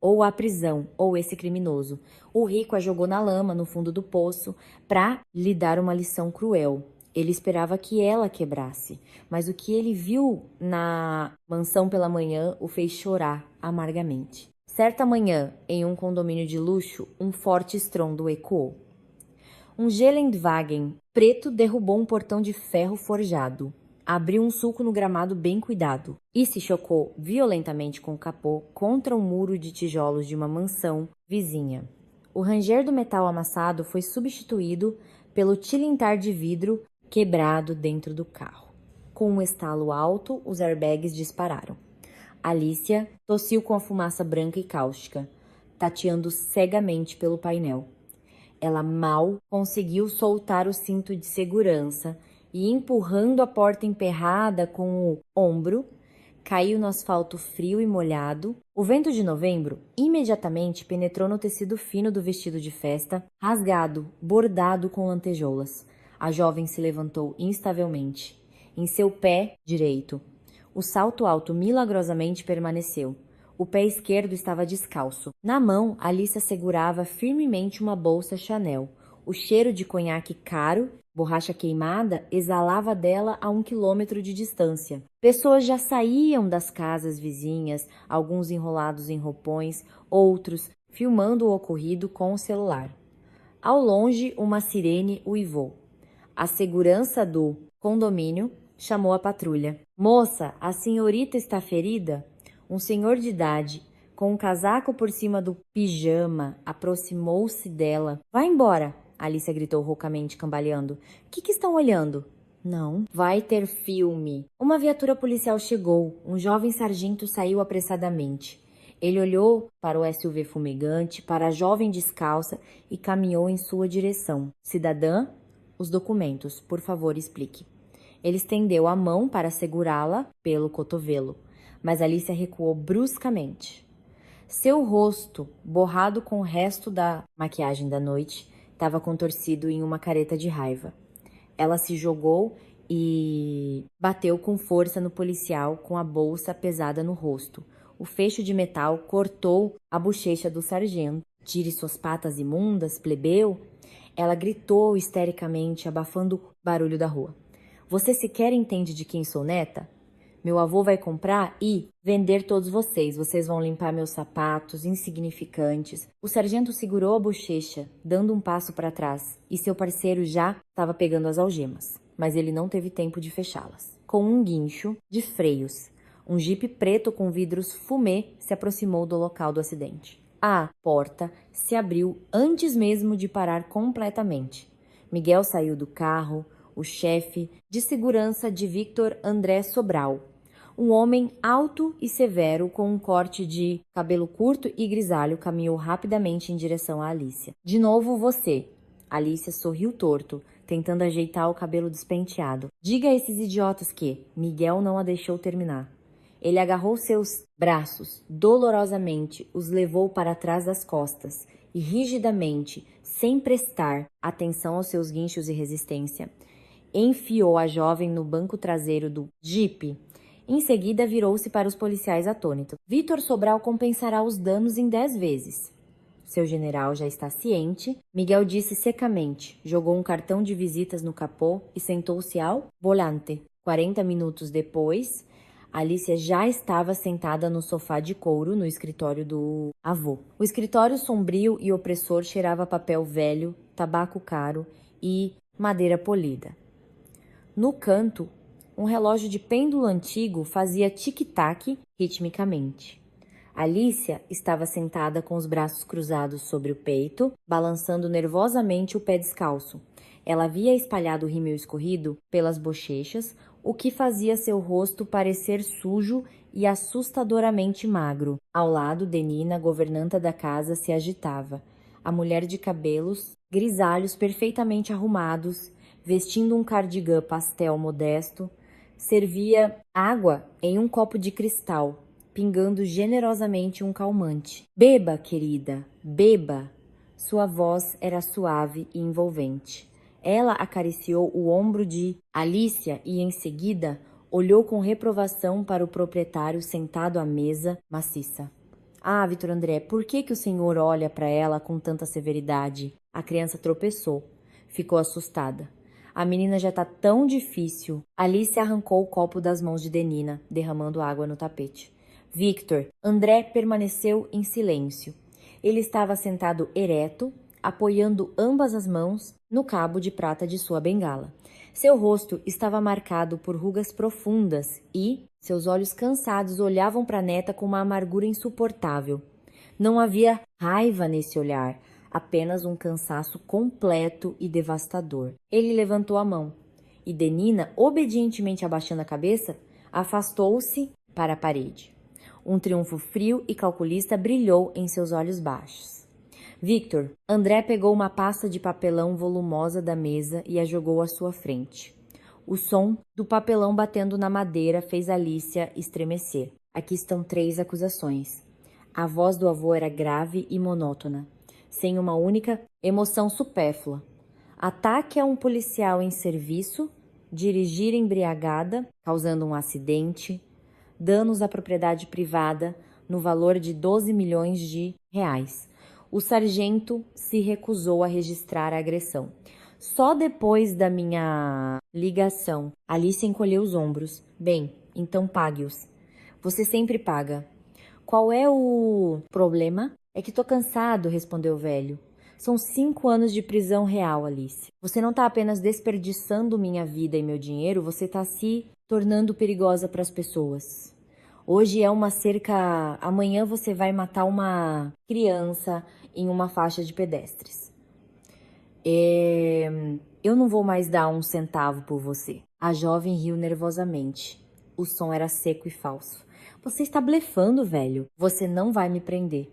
ou a prisão, ou esse criminoso. O rico a jogou na lama, no fundo do poço, para lhe dar uma lição cruel. Ele esperava que ela quebrasse, mas o que ele viu na mansão pela manhã o fez chorar amargamente. Certa manhã, em um condomínio de luxo, um forte estrondo ecoou. Um Geländewagen preto derrubou um portão de ferro forjado. Abriu um sulco no gramado bem cuidado e se chocou violentamente com o capô contra o muro de tijolos de uma mansão vizinha. O ranger do metal amassado foi substituído pelo tilintar de vidro quebrado dentro do carro. Com um estalo alto, os airbags dispararam. Alicia tossiu com a fumaça branca e cáustica, tateando cegamente pelo painel. Ela mal conseguiu soltar o cinto de segurança e, empurrando a porta emperrada com o ombro, caiu no asfalto frio e molhado. O vento de novembro imediatamente penetrou no tecido fino do vestido de festa, rasgado, bordado com lantejoulas. A jovem se levantou instavelmente. Em seu pé direito, o salto alto milagrosamente permaneceu. O pé esquerdo estava descalço. Na mão, Alicia segurava firmemente uma bolsa Chanel. O cheiro de conhaque caro, borracha queimada, exalava dela a 1 quilômetro de distância. Pessoas já saíam das casas vizinhas, alguns enrolados em roupões, outros filmando o ocorrido com o celular. Ao longe, uma sirene uivou. A segurança do condomínio chamou a patrulha. Moça, a senhorita está ferida? Um senhor de idade, com um casaco por cima do pijama, aproximou-se dela. Vá embora, Alicia gritou roucamente, cambaleando. Que estão olhando? Não. Vai ter filme. Uma viatura policial chegou. Um jovem sargento saiu apressadamente. Ele olhou para o SUV fumegante, para a jovem descalça e caminhou em sua direção. Cidadã, os documentos, por favor, explique. Ele estendeu a mão para segurá-la pelo cotovelo, mas Alicia recuou bruscamente. Seu rosto, borrado com o resto da maquiagem da noite, estava contorcido em uma careta de raiva. Ela se jogou e bateu com força no policial com a bolsa pesada no rosto. O fecho de metal cortou a bochecha do sargento. Tire suas patas imundas, plebeu! Ela gritou histericamente, abafando o barulho da rua. Você sequer entende de quem sou neta? Meu avô vai comprar e vender todos vocês. Vocês vão limpar meus sapatos insignificantes. O sargento segurou a bochecha, dando um passo para trás, e seu parceiro já estava pegando as algemas, mas ele não teve tempo de fechá-las. Com um guincho de freios, um jipe preto com vidros fumê se aproximou do local do acidente. A porta se abriu antes mesmo de parar completamente. Miguel saiu do carro, o chefe de segurança de Victor André Sobral. Um homem alto e severo com um corte de cabelo curto e grisalho caminhou rapidamente em direção a Alicia. De novo você. Alicia sorriu torto, tentando ajeitar o cabelo despenteado. Diga a esses idiotas que Miguel não a deixou terminar. Ele agarrou seus braços, dolorosamente, os levou para trás das costas e rigidamente, sem prestar atenção aos seus guinchos e resistência, enfiou a jovem no banco traseiro do jipe. Em seguida, virou-se para os policiais atônitos. Vitor Sobral compensará os danos em 10 vezes. Seu general já está ciente. Miguel disse secamente, jogou um cartão de visitas no capô e sentou-se ao volante. 40 minutos depois, Alicia já estava sentada no sofá de couro no escritório do avô. O escritório sombrio e opressor cheirava papel velho, tabaco caro e madeira polida. No canto, um relógio de pêndulo antigo fazia tic-tac ritmicamente. Alicia estava sentada com os braços cruzados sobre o peito, balançando nervosamente o pé descalço. Ela havia espalhado o rímel escorrido pelas bochechas, o que fazia seu rosto parecer sujo e assustadoramente magro. Ao lado, Denina, governanta da casa, se agitava. A mulher de cabelos grisalhos perfeitamente arrumados, vestindo um cardigã pastel modesto, servia água em um copo de cristal, pingando generosamente um calmante. Beba, querida, beba! Sua voz era suave e envolvente. Ela acariciou o ombro de Alicia e, em seguida, olhou com reprovação para o proprietário sentado à mesa maciça. Ah, Vitor André, por que o senhor olha para ela com tanta severidade? A criança tropeçou. Ficou assustada. A menina já tá tão difícil. Alice arrancou o copo das mãos de Denina, derramando água no tapete. Victor, André permaneceu em silêncio. Ele estava sentado ereto, apoiando ambas as mãos no cabo de prata de sua bengala. Seu rosto estava marcado por rugas profundas e seus olhos cansados olhavam para a neta com uma amargura insuportável. Não havia raiva nesse olhar, apenas um cansaço completo e devastador. Ele levantou a mão e Denina, obedientemente abaixando a cabeça, afastou-se para a parede. Um triunfo frio e calculista brilhou em seus olhos baixos. Victor, André pegou uma pasta de papelão volumosa da mesa e a jogou à sua frente. O som do papelão batendo na madeira fez Alicia estremecer. Aqui estão 3 acusações. A voz do avô era grave e monótona, sem uma única emoção supérflua. Ataque a um policial em serviço, dirigir embriagada, causando um acidente, danos à propriedade privada no valor de 12 milhões de reais. O sargento se recusou a registrar a agressão. Só depois da minha ligação, Alice encolheu os ombros. Bem, então pague-os. Você sempre paga. Qual é o problema? É que tô cansado, respondeu o velho. São 5 anos de prisão real, Alice. Você não tá apenas desperdiçando minha vida e meu dinheiro, você tá se tornando perigosa para as pessoas. Hoje é uma cerca, amanhã você vai matar uma criança em uma faixa de pedestres. Eu não vou mais dar um centavo por você. A jovem riu nervosamente. O som era seco e falso. Você está blefando, velho. Você não vai me prender.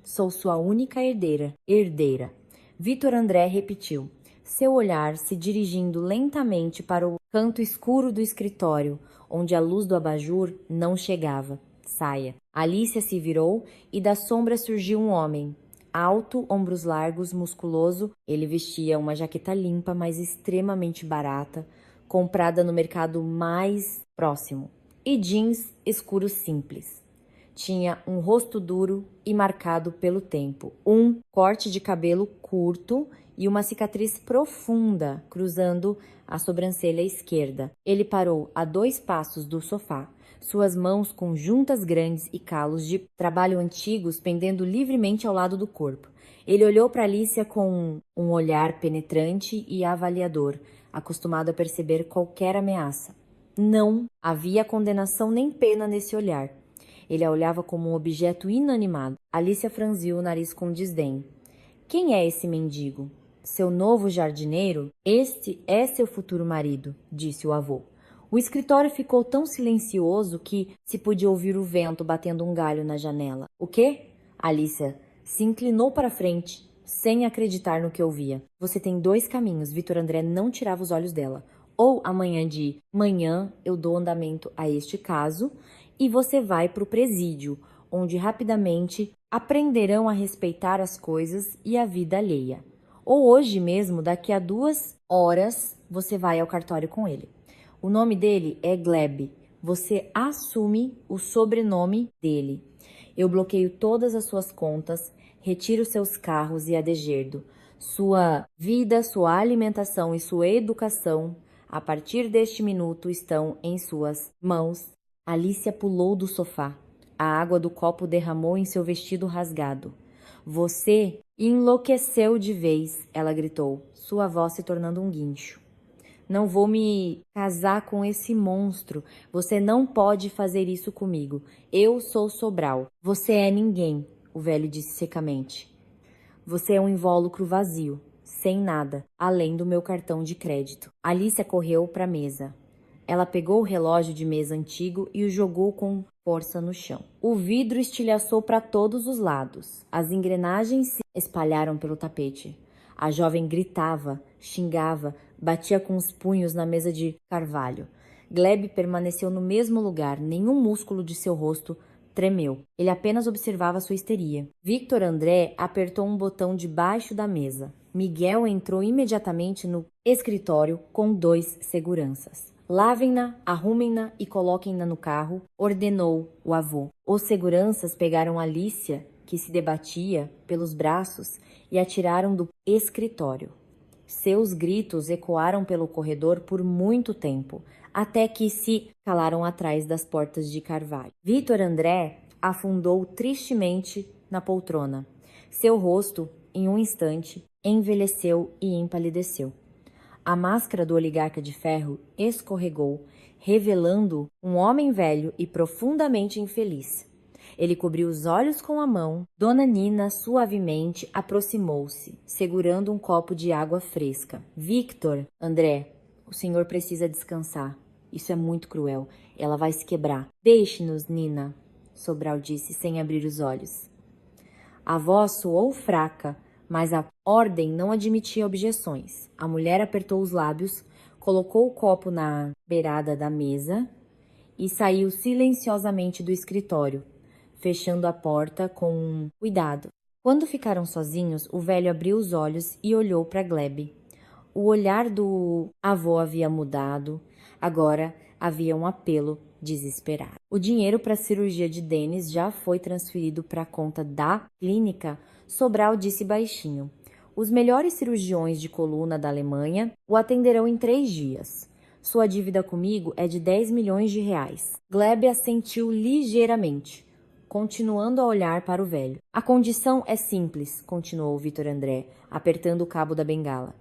Sou sua única herdeira. Vitor André repetiu, seu olhar se dirigindo lentamente para o canto escuro do escritório, onde a luz do abajur não chegava. Saia. Alicia se virou e da sombra surgiu um homem. Alto, ombros largos, musculoso, ele vestia uma jaqueta limpa, mas extremamente barata, comprada no mercado mais próximo, e jeans escuros simples. Tinha um rosto duro e marcado pelo tempo, um corte de cabelo curto e uma cicatriz profunda cruzando a sobrancelha esquerda. Ele parou a 2 passos do sofá, suas mãos com juntas grandes e calos de trabalho antigos pendendo livremente ao lado do corpo. Ele olhou para Alicia com um olhar penetrante e avaliador, acostumado a perceber qualquer ameaça. Não havia condenação nem pena nesse olhar. Ele a olhava como um objeto inanimado. Alicia franziu o nariz com desdém. Quem é esse mendigo? Seu novo jardineiro? Este é seu futuro marido, disse o avô. O escritório ficou tão silencioso que se podia ouvir o vento batendo um galho na janela. O quê? Alicia se inclinou para frente, sem acreditar no que ouvia. Você tem 2 caminhos. Vitor André não tirava os olhos dela. Ou amanhã de manhã eu dou andamento a este caso e você vai para o presídio, onde rapidamente aprenderão a respeitar as coisas e a vida alheia. Ou hoje mesmo, daqui a 2 horas, você vai ao cartório com ele. O nome dele é Gleb. Você assume o sobrenome dele. Eu bloqueio todas as suas contas, retiro seus carros e a degerdo. Sua vida, sua alimentação e sua educação, a partir deste minuto, estão em suas mãos. Alicia pulou do sofá. A água do copo derramou em seu vestido rasgado. Você enlouqueceu de vez, ela gritou, sua voz se tornando um guincho. Não vou me casar com esse monstro. Você não pode fazer isso comigo. Eu sou Sobral. Você é ninguém, o velho disse secamente. Você é um invólucro vazio, sem nada, além do meu cartão de crédito. Alicia correu para a mesa. Ela pegou o relógio de mesa antigo e o jogou com força no chão. O vidro estilhaçou para todos os lados. As engrenagens se espalharam pelo tapete. A jovem gritava, xingava, batia com os punhos na mesa de carvalho. Gleb permaneceu no mesmo lugar, nenhum músculo de seu rosto tremeu. Ele apenas observava sua histeria. Victor André apertou um botão debaixo da mesa. Miguel entrou imediatamente no escritório com 2 seguranças. Lavem-na, arrumem-na e coloquem-na no carro, ordenou o avô. Os seguranças pegaram Alicia, que se debatia, pelos braços e a tiraram do escritório. Seus gritos ecoaram pelo corredor por muito tempo, até que se calaram atrás das portas de carvalho. Vitor André afundou tristemente na poltrona. Seu rosto, em um instante, envelheceu e empalideceu. A máscara do oligarca de ferro escorregou, revelando um homem velho e profundamente infeliz. Ele cobriu os olhos com a mão. Dona Nina suavemente aproximou-se, segurando um copo de água fresca. Victor, André, o senhor precisa descansar. Isso é muito cruel. Ela vai se quebrar. Deixe-nos, Nina, Sobral disse sem abrir os olhos. A voz soou fraca, mas a ordem não admitia objeções. A mulher apertou os lábios, colocou o copo na beirada da mesa e saiu silenciosamente do escritório, fechando a porta com cuidado. Quando ficaram sozinhos, o velho abriu os olhos e olhou para Gleb. O olhar do avô havia mudado, agora havia um apelo desesperado. O dinheiro para a cirurgia de Denis já foi transferido para a conta da clínica. Sobral disse baixinho. Os melhores cirurgiões de coluna da Alemanha o atenderão em 3 dias. Sua dívida comigo é de 10 milhões de reais. Gleb assentiu ligeiramente, continuando a olhar para o velho. A condição é simples, continuou Vitor André, apertando o cabo da bengala.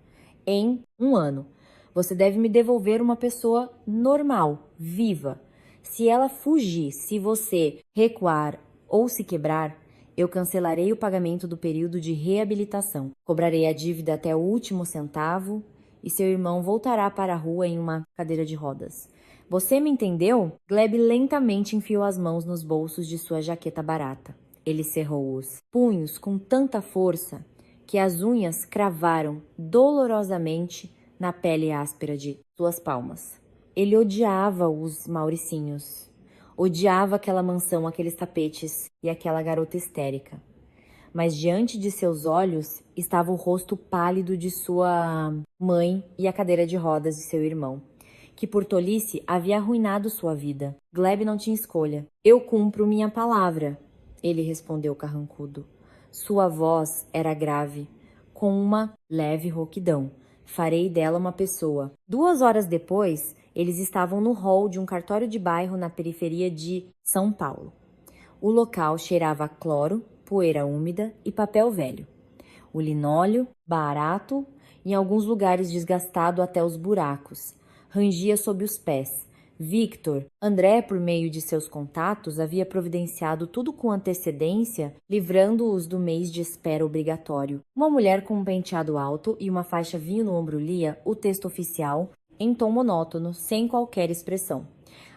Em 1 ano, você deve me devolver uma pessoa normal, viva. Se ela fugir, se você recuar ou se quebrar, eu cancelarei o pagamento do período de reabilitação. Cobrarei a dívida até o último centavo e seu irmão voltará para a rua em uma cadeira de rodas. Você me entendeu? Gleb lentamente enfiou as mãos nos bolsos de sua jaqueta barata. Ele cerrou os punhos com tanta força que as unhas cravaram dolorosamente na pele áspera de suas palmas. Ele odiava os Mauricinhos. Odiava aquela mansão, aqueles tapetes e aquela garota histérica. Mas diante de seus olhos estava o rosto pálido de sua mãe e a cadeira de rodas de seu irmão, que por tolice havia arruinado sua vida. Gleb não tinha escolha. Eu cumpro minha palavra, ele respondeu carrancudo. Sua voz era grave, com uma leve rouquidão. Farei dela uma pessoa. 2 horas depois, eles estavam no hall de um cartório de bairro na periferia de São Paulo. O local cheirava a cloro, poeira úmida e papel velho. O linóleo, barato, em alguns lugares desgastado até os buracos, rangia sob os pés. Victor André, por meio de seus contatos, havia providenciado tudo com antecedência, livrando-os do mês de espera obrigatório. Uma mulher com um penteado alto e uma faixa vinho no ombro lia o texto oficial em tom monótono, sem qualquer expressão.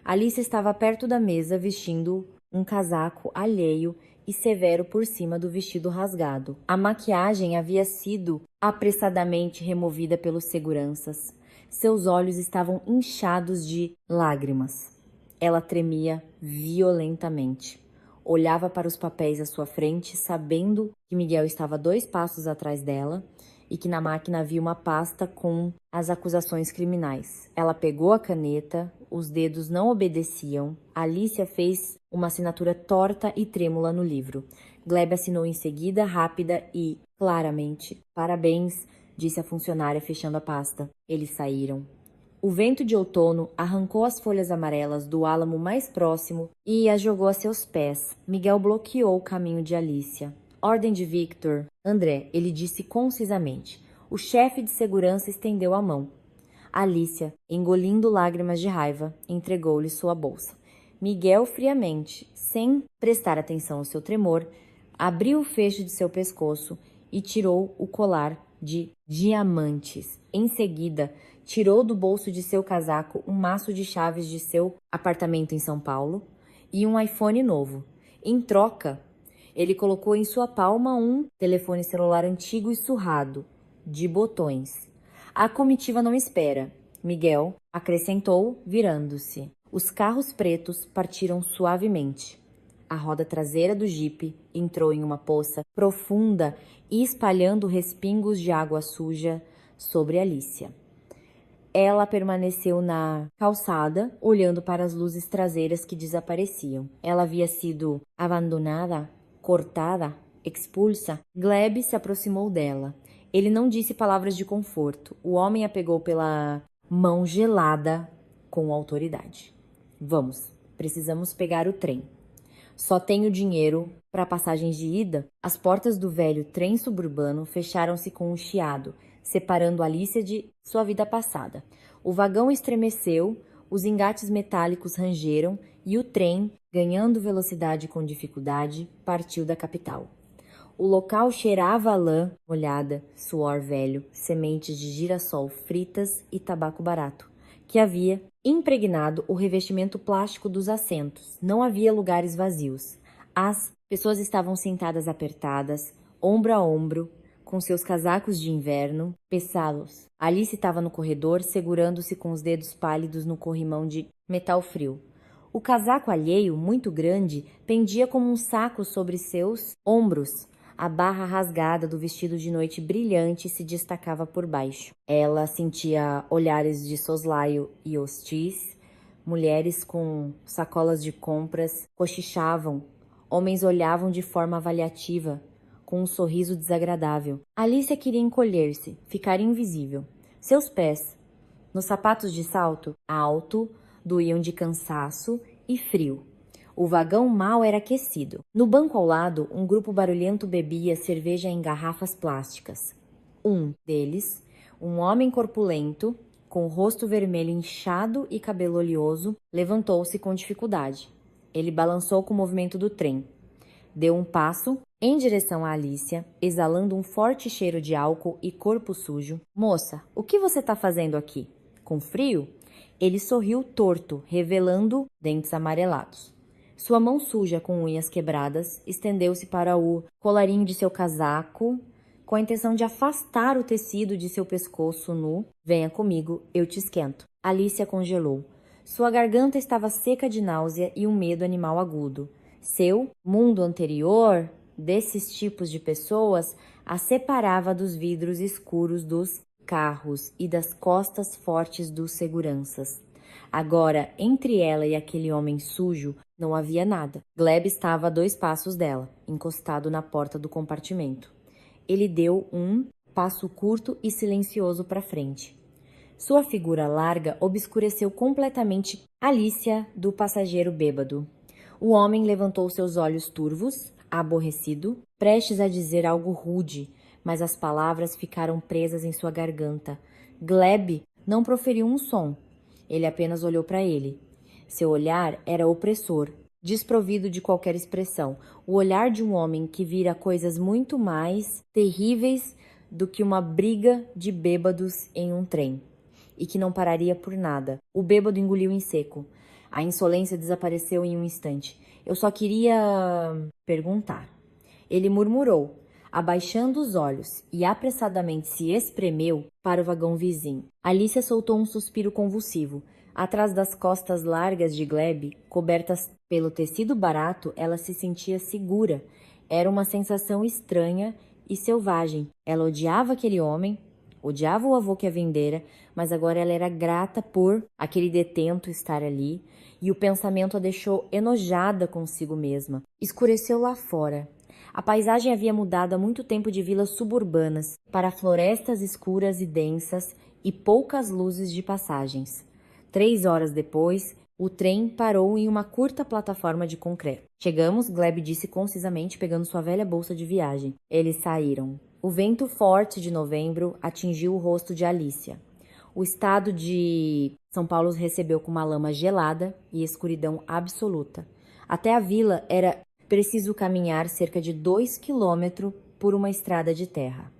Alice estava perto da mesa, vestindo um casaco alheio e severo por cima do vestido rasgado. A maquiagem havia sido apressadamente removida pelos seguranças. Seus olhos estavam inchados de lágrimas. Ela tremia violentamente. Olhava para os papéis à sua frente, sabendo que Miguel estava 2 passos atrás dela e que na máquina havia uma pasta com as acusações criminais. Ela pegou a caneta, os dedos não obedeciam. Alicia fez uma assinatura torta e trêmula no livro. Gleb assinou em seguida, rápida e claramente. Parabéns, disse a funcionária, fechando a pasta. Eles saíram. O vento de outono arrancou as folhas amarelas do álamo mais próximo e as jogou a seus pés. Miguel bloqueou o caminho de Alicia. Ordem de Victor André, ele disse concisamente. O chefe de segurança estendeu a mão. Alicia, engolindo lágrimas de raiva, entregou-lhe sua bolsa. Miguel, friamente, sem prestar atenção ao seu tremor, abriu o fecho de seu pescoço e tirou o colar de diamantes. Em seguida, tirou do bolso de seu casaco um maço de chaves de seu apartamento em São Paulo e um iPhone novo. Em troca, ele colocou em sua palma um telefone celular antigo e surrado, de botões. A comitiva não espera, Miguel acrescentou, virando-se. Os carros pretos partiram suavemente. A roda traseira do jipe entrou em uma poça profunda e espalhando respingos de água suja sobre Alicia. ela permaneceu na calçada, olhando para as luzes traseiras que desapareciam. Ela havia sido abandonada, cortada, expulsa. Gleb se aproximou dela. Ele não disse palavras de conforto. O homem a pegou pela mão gelada com autoridade. Vamos, precisamos pegar o trem. Só tenho dinheiro para passagens de ida. As portas do velho trem suburbano fecharam-se com um chiado, separando Alicia de sua vida passada. O vagão estremeceu, os engates metálicos rangeram e o trem, ganhando velocidade com dificuldade, partiu da capital. O local cheirava a lã molhada, suor velho, sementes de girassol fritas e tabaco barato, que havia impregnado o revestimento plástico dos assentos. Não havia lugares vazios. As pessoas estavam sentadas apertadas, ombro a ombro, com seus casacos de inverno pesados. Alice estava no corredor, segurando-se com os dedos pálidos no corrimão de metal frio. O casaco alheio, muito grande, pendia como um saco sobre seus ombros. A barra rasgada do vestido de noite brilhante se destacava por baixo. Ela sentia olhares de soslaio e hostis. Mulheres com sacolas de compras cochichavam. Homens olhavam de forma avaliativa, com um sorriso desagradável. Alicia queria encolher-se, ficar invisível. Seus pés, nos sapatos de salto alto, doíam de cansaço e frio. O vagão mal era aquecido. No banco ao lado, um grupo barulhento bebia cerveja em garrafas plásticas. Um deles, um homem corpulento, com o rosto vermelho inchado e cabelo oleoso, levantou-se com dificuldade. Ele balançou com o movimento do trem. Deu um passo em direção a Alicia, exalando um forte cheiro de álcool e corpo sujo. Moça, o que você está fazendo aqui? Com frio? Ele sorriu torto, revelando dentes amarelados. Sua mão suja com unhas quebradas estendeu-se para o colarinho de seu casaco, com a intenção de afastar o tecido de seu pescoço nu. Venha comigo, eu te esquento. Alicia congelou. Sua garganta estava seca de náusea e um medo animal agudo. Seu mundo anterior, desses tipos de pessoas, a separava dos vidros escuros dos carros e das costas fortes dos seguranças. Agora, entre ela e aquele homem sujo, não havia nada. Gleb estava a 2 passos dela, encostado na porta do compartimento. Ele deu um passo curto e silencioso para frente. Sua figura larga obscureceu completamente Alicia do passageiro bêbado. O homem levantou seus olhos turvos, aborrecido, prestes a dizer algo rude, mas as palavras ficaram presas em sua garganta. Gleb não proferiu um som. Ele apenas olhou para ele. Seu olhar era opressor, desprovido de qualquer expressão. O olhar de um homem que vira coisas muito mais terríveis do que uma briga de bêbados em um trem, e que não pararia por nada. O bêbado engoliu em seco. A insolência desapareceu em um instante. Eu só queria perguntar. Ele murmurou, abaixando os olhos, e apressadamente se espremeu para o vagão vizinho. Alicia soltou um suspiro convulsivo. Atrás das costas largas de Gleb, cobertas pelo tecido barato, ela se sentia segura. Era uma sensação estranha e selvagem. Ela odiava aquele homem, odiava o avô que a vendera, mas agora ela era grata por aquele detento estar ali, e o pensamento a deixou enojada consigo mesma. Escureceu lá fora. A paisagem havia mudado há muito tempo de vilas suburbanas para florestas escuras e densas e poucas luzes de passagens. 3 horas depois, o trem parou em uma curta plataforma de concreto. Chegamos, Gleb disse concisamente, pegando sua velha bolsa de viagem. Eles saíram. O vento forte de novembro atingiu o rosto de Alicia. O estado de São Paulo recebeu com uma lama gelada e escuridão absoluta. Até a vila era preciso caminhar cerca de 2 quilômetros por uma estrada de terra.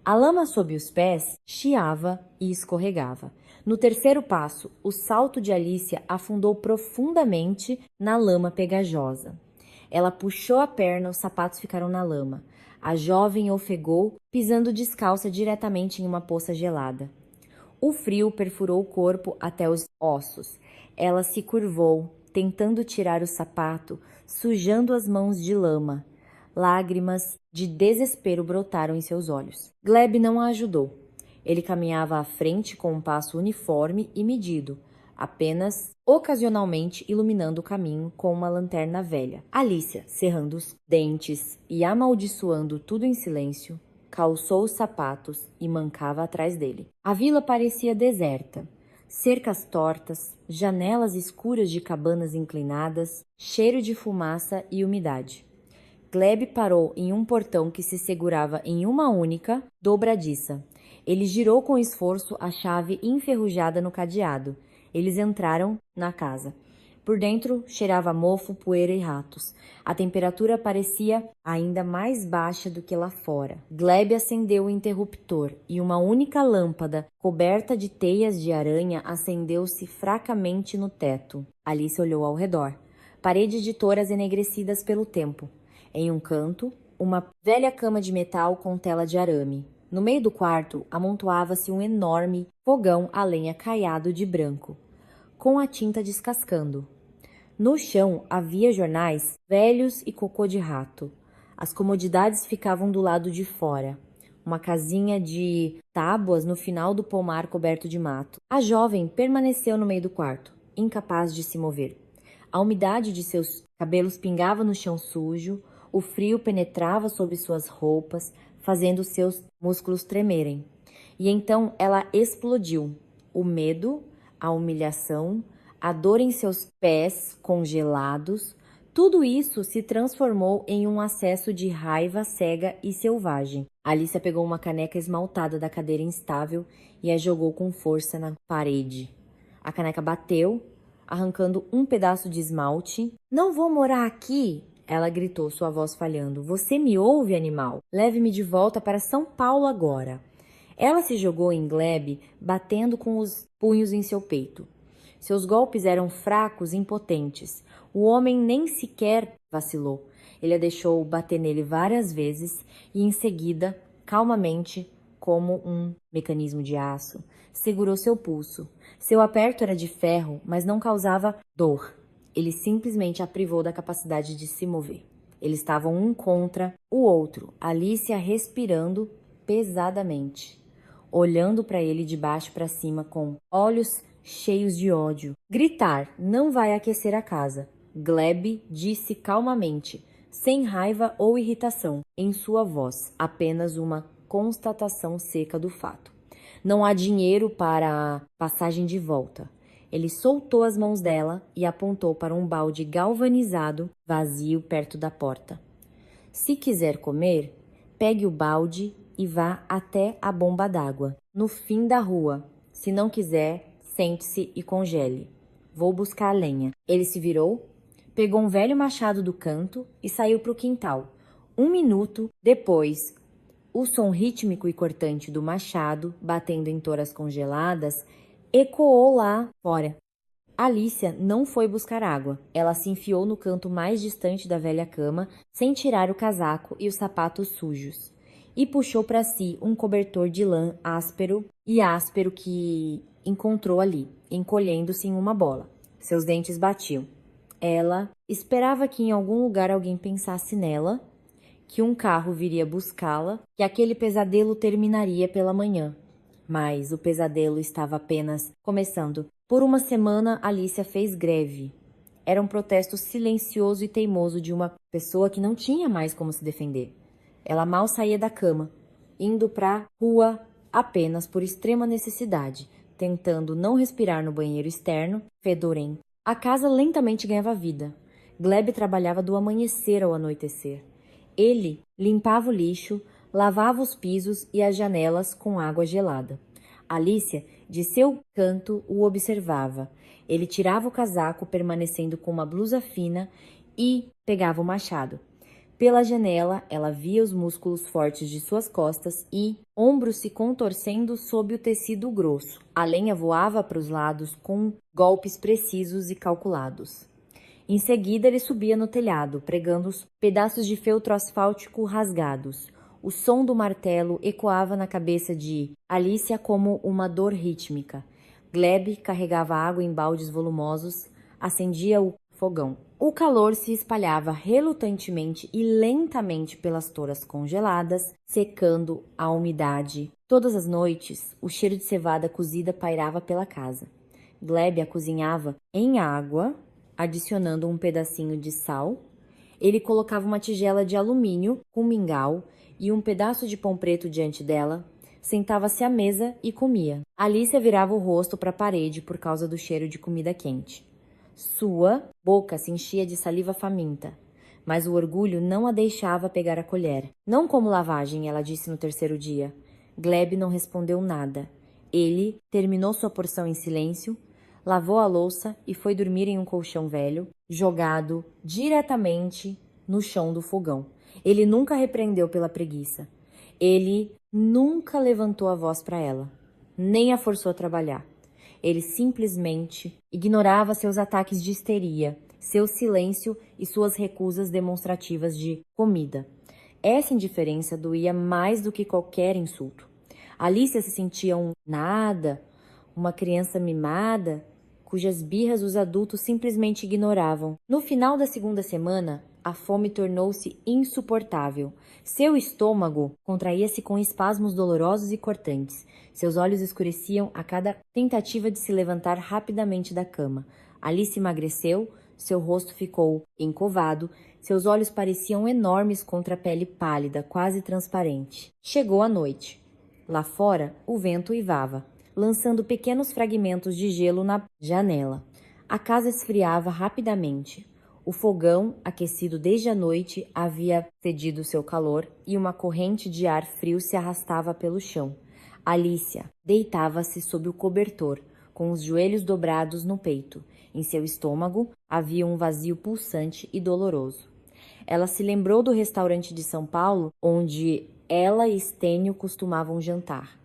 A lama sob os pés chiava e escorregava. No terceiro passo, o salto de Alicia afundou profundamente na lama pegajosa. Ela puxou a perna, os sapatos ficaram na lama. A jovem ofegou, pisando descalça diretamente em uma poça gelada. O frio perfurou o corpo até os ossos. Ela se curvou, tentando tirar o sapato, sujando as mãos de lama. Lágrimas de desespero brotaram em seus olhos. Gleb não a ajudou. Ele caminhava à frente com um passo uniforme e medido, apenas ocasionalmente iluminando o caminho com uma lanterna velha. Alicia, cerrando os dentes e amaldiçoando tudo em silêncio, calçou os sapatos e mancava atrás dele. A vila parecia deserta. Cercas tortas, janelas escuras de cabanas inclinadas, cheiro de fumaça e umidade. Gleb parou em um portão que se segurava em uma única dobradiça. Ele girou com esforço a chave enferrujada no cadeado. Eles entraram na casa. Por dentro cheirava mofo, poeira e ratos. A temperatura parecia ainda mais baixa do que lá fora. Gleb acendeu o interruptor e uma única lâmpada, coberta de teias de aranha, acendeu-se fracamente no teto. Alice olhou ao redor. Paredes de toras enegrecidas pelo tempo. Em um canto, uma velha cama de metal com tela de arame. No meio do quarto, amontoava-se um enorme fogão a lenha caiado de branco, com a tinta descascando. No chão havia jornais velhos e cocô de rato. As comodidades ficavam do lado de fora. Uma casinha de tábuas no final do pomar coberto de mato. A jovem permaneceu no meio do quarto, incapaz de se mover. A umidade de seus cabelos pingava no chão sujo, o frio penetrava sob suas roupas, fazendo seus músculos tremerem. E então ela explodiu. O medo, a humilhação, a dor em seus pés congelados, tudo isso se transformou em um acesso de raiva cega e selvagem. Alicia pegou uma caneca esmaltada da cadeira instável e a jogou com força na parede. A caneca bateu, arrancando um pedaço de esmalte. "Não vou morar aqui!" Ela gritou, sua voz falhando. "Você me ouve, animal? Leve-me de volta para São Paulo agora." Ela se jogou em Gleb, batendo com os punhos em seu peito. Seus golpes eram fracos e impotentes. O homem nem sequer vacilou. Ele a deixou bater nele várias vezes e, em seguida, calmamente, como um mecanismo de aço, segurou seu pulso. Seu aperto era de ferro, mas não causava dor. Ele simplesmente a privou da capacidade de se mover. Eles estavam um contra o outro, Alicia respirando pesadamente, olhando para ele de baixo para cima com olhos cheios de ódio. "Gritar não vai aquecer a casa", Gleb disse calmamente, sem raiva ou irritação em sua voz, apenas uma constatação seca do fato. "Não há dinheiro para a passagem de volta." Ele soltou as mãos dela e apontou para um balde galvanizado vazio perto da porta. "Se quiser comer, pegue o balde e vá até a bomba d'água, no fim da rua. Se não quiser, sente-se e congele. Vou buscar a lenha." Ele se virou, pegou um velho machado do canto e saiu para o quintal. 1 minuto depois, o som rítmico e cortante do machado, batendo em toras congeladas, ecoou lá fora. Alicia não foi buscar água. Ela se enfiou no canto mais distante da velha cama, sem tirar o casaco e os sapatos sujos, e puxou para si um cobertor de lã áspero que encontrou ali, encolhendo-se em uma bola. Seus dentes batiam. Ela esperava que em algum lugar alguém pensasse nela, que um carro viria buscá-la, que aquele pesadelo terminaria pela manhã. Mas o pesadelo estava apenas começando. Por uma semana, Alicia fez greve. Era um protesto silencioso e teimoso de uma pessoa que não tinha mais como se defender. Ela mal saía da cama, indo para a rua apenas por extrema necessidade, tentando não respirar no banheiro externo, fedorento. A casa lentamente ganhava vida. Gleb trabalhava do amanhecer ao anoitecer. Ele limpava o lixo, lavava os pisos e as janelas com água gelada. Alicia, de seu canto, o observava. Ele tirava o casaco, permanecendo com uma blusa fina, e pegava o machado. Pela janela, ela via os músculos fortes de suas costas e ombros se contorcendo sob o tecido grosso. A lenha voava para os lados com golpes precisos e calculados. Em seguida, ele subia no telhado, pregando os pedaços de feltro asfáltico rasgados. O som do martelo ecoava na cabeça de Alicia como uma dor rítmica. Gleb carregava água em baldes volumosos, acendia o fogão. O calor se espalhava relutantemente e lentamente pelas touras congeladas, secando a umidade. Todas as noites, o cheiro de cevada cozida pairava pela casa. Gleb a cozinhava em água, adicionando um pedacinho de sal. Ele colocava uma tigela de alumínio com mingau e um pedaço de pão preto diante dela. Sentava-se à mesa e comia. Alicia virava o rosto para a parede por causa do cheiro de comida quente. Sua boca se enchia de saliva faminta, mas o orgulho não a deixava pegar a colher. Não como lavagem, ela disse no terceiro dia. Gleb não respondeu nada. Ele terminou sua porção em silêncio, lavou a louça e foi dormir em um colchão velho, jogado diretamente no chão do fogão. Ele nunca repreendeu pela preguiça. Ele nunca levantou a voz para ela, nem a forçou a trabalhar. Ele simplesmente ignorava seus ataques de histeria, seu silêncio e suas recusas demonstrativas de comida. Essa indiferença doía mais do que qualquer insulto. Alicia se sentia um nada, uma criança mimada, cujas birras os adultos simplesmente ignoravam. No final da segunda semana, a fome tornou-se insuportável. Seu estômago contraía-se com espasmos dolorosos e cortantes. Seus olhos escureciam a cada tentativa de se levantar rapidamente da cama. Alice emagreceu, seu rosto ficou encovado, seus olhos pareciam enormes contra a pele pálida, quase transparente. Chegou a noite. Lá fora, o vento uivava, lançando pequenos fragmentos de gelo na janela. A casa esfriava rapidamente. O fogão, aquecido desde a noite, havia cedido seu calor e uma corrente de ar frio se arrastava pelo chão. Alicia deitava-se sob o cobertor, com os joelhos dobrados no peito. Em seu estômago havia um vazio pulsante e doloroso. Ela se lembrou do restaurante de São Paulo, onde ela e Stênio costumavam jantar.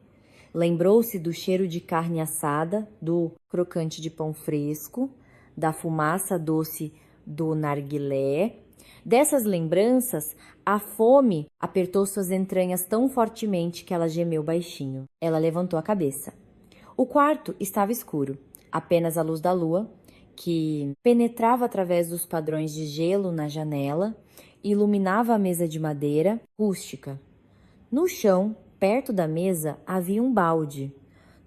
Lembrou-se do cheiro de carne assada, do crocante de pão fresco, da fumaça doce do narguilé. Dessas lembranças, a fome apertou suas entranhas tão fortemente que ela gemeu baixinho. Ela levantou a cabeça. O quarto estava escuro. Apenas a luz da lua, que penetrava através dos padrões de gelo na janela, iluminava a mesa de madeira rústica. No chão, perto da mesa, havia um balde.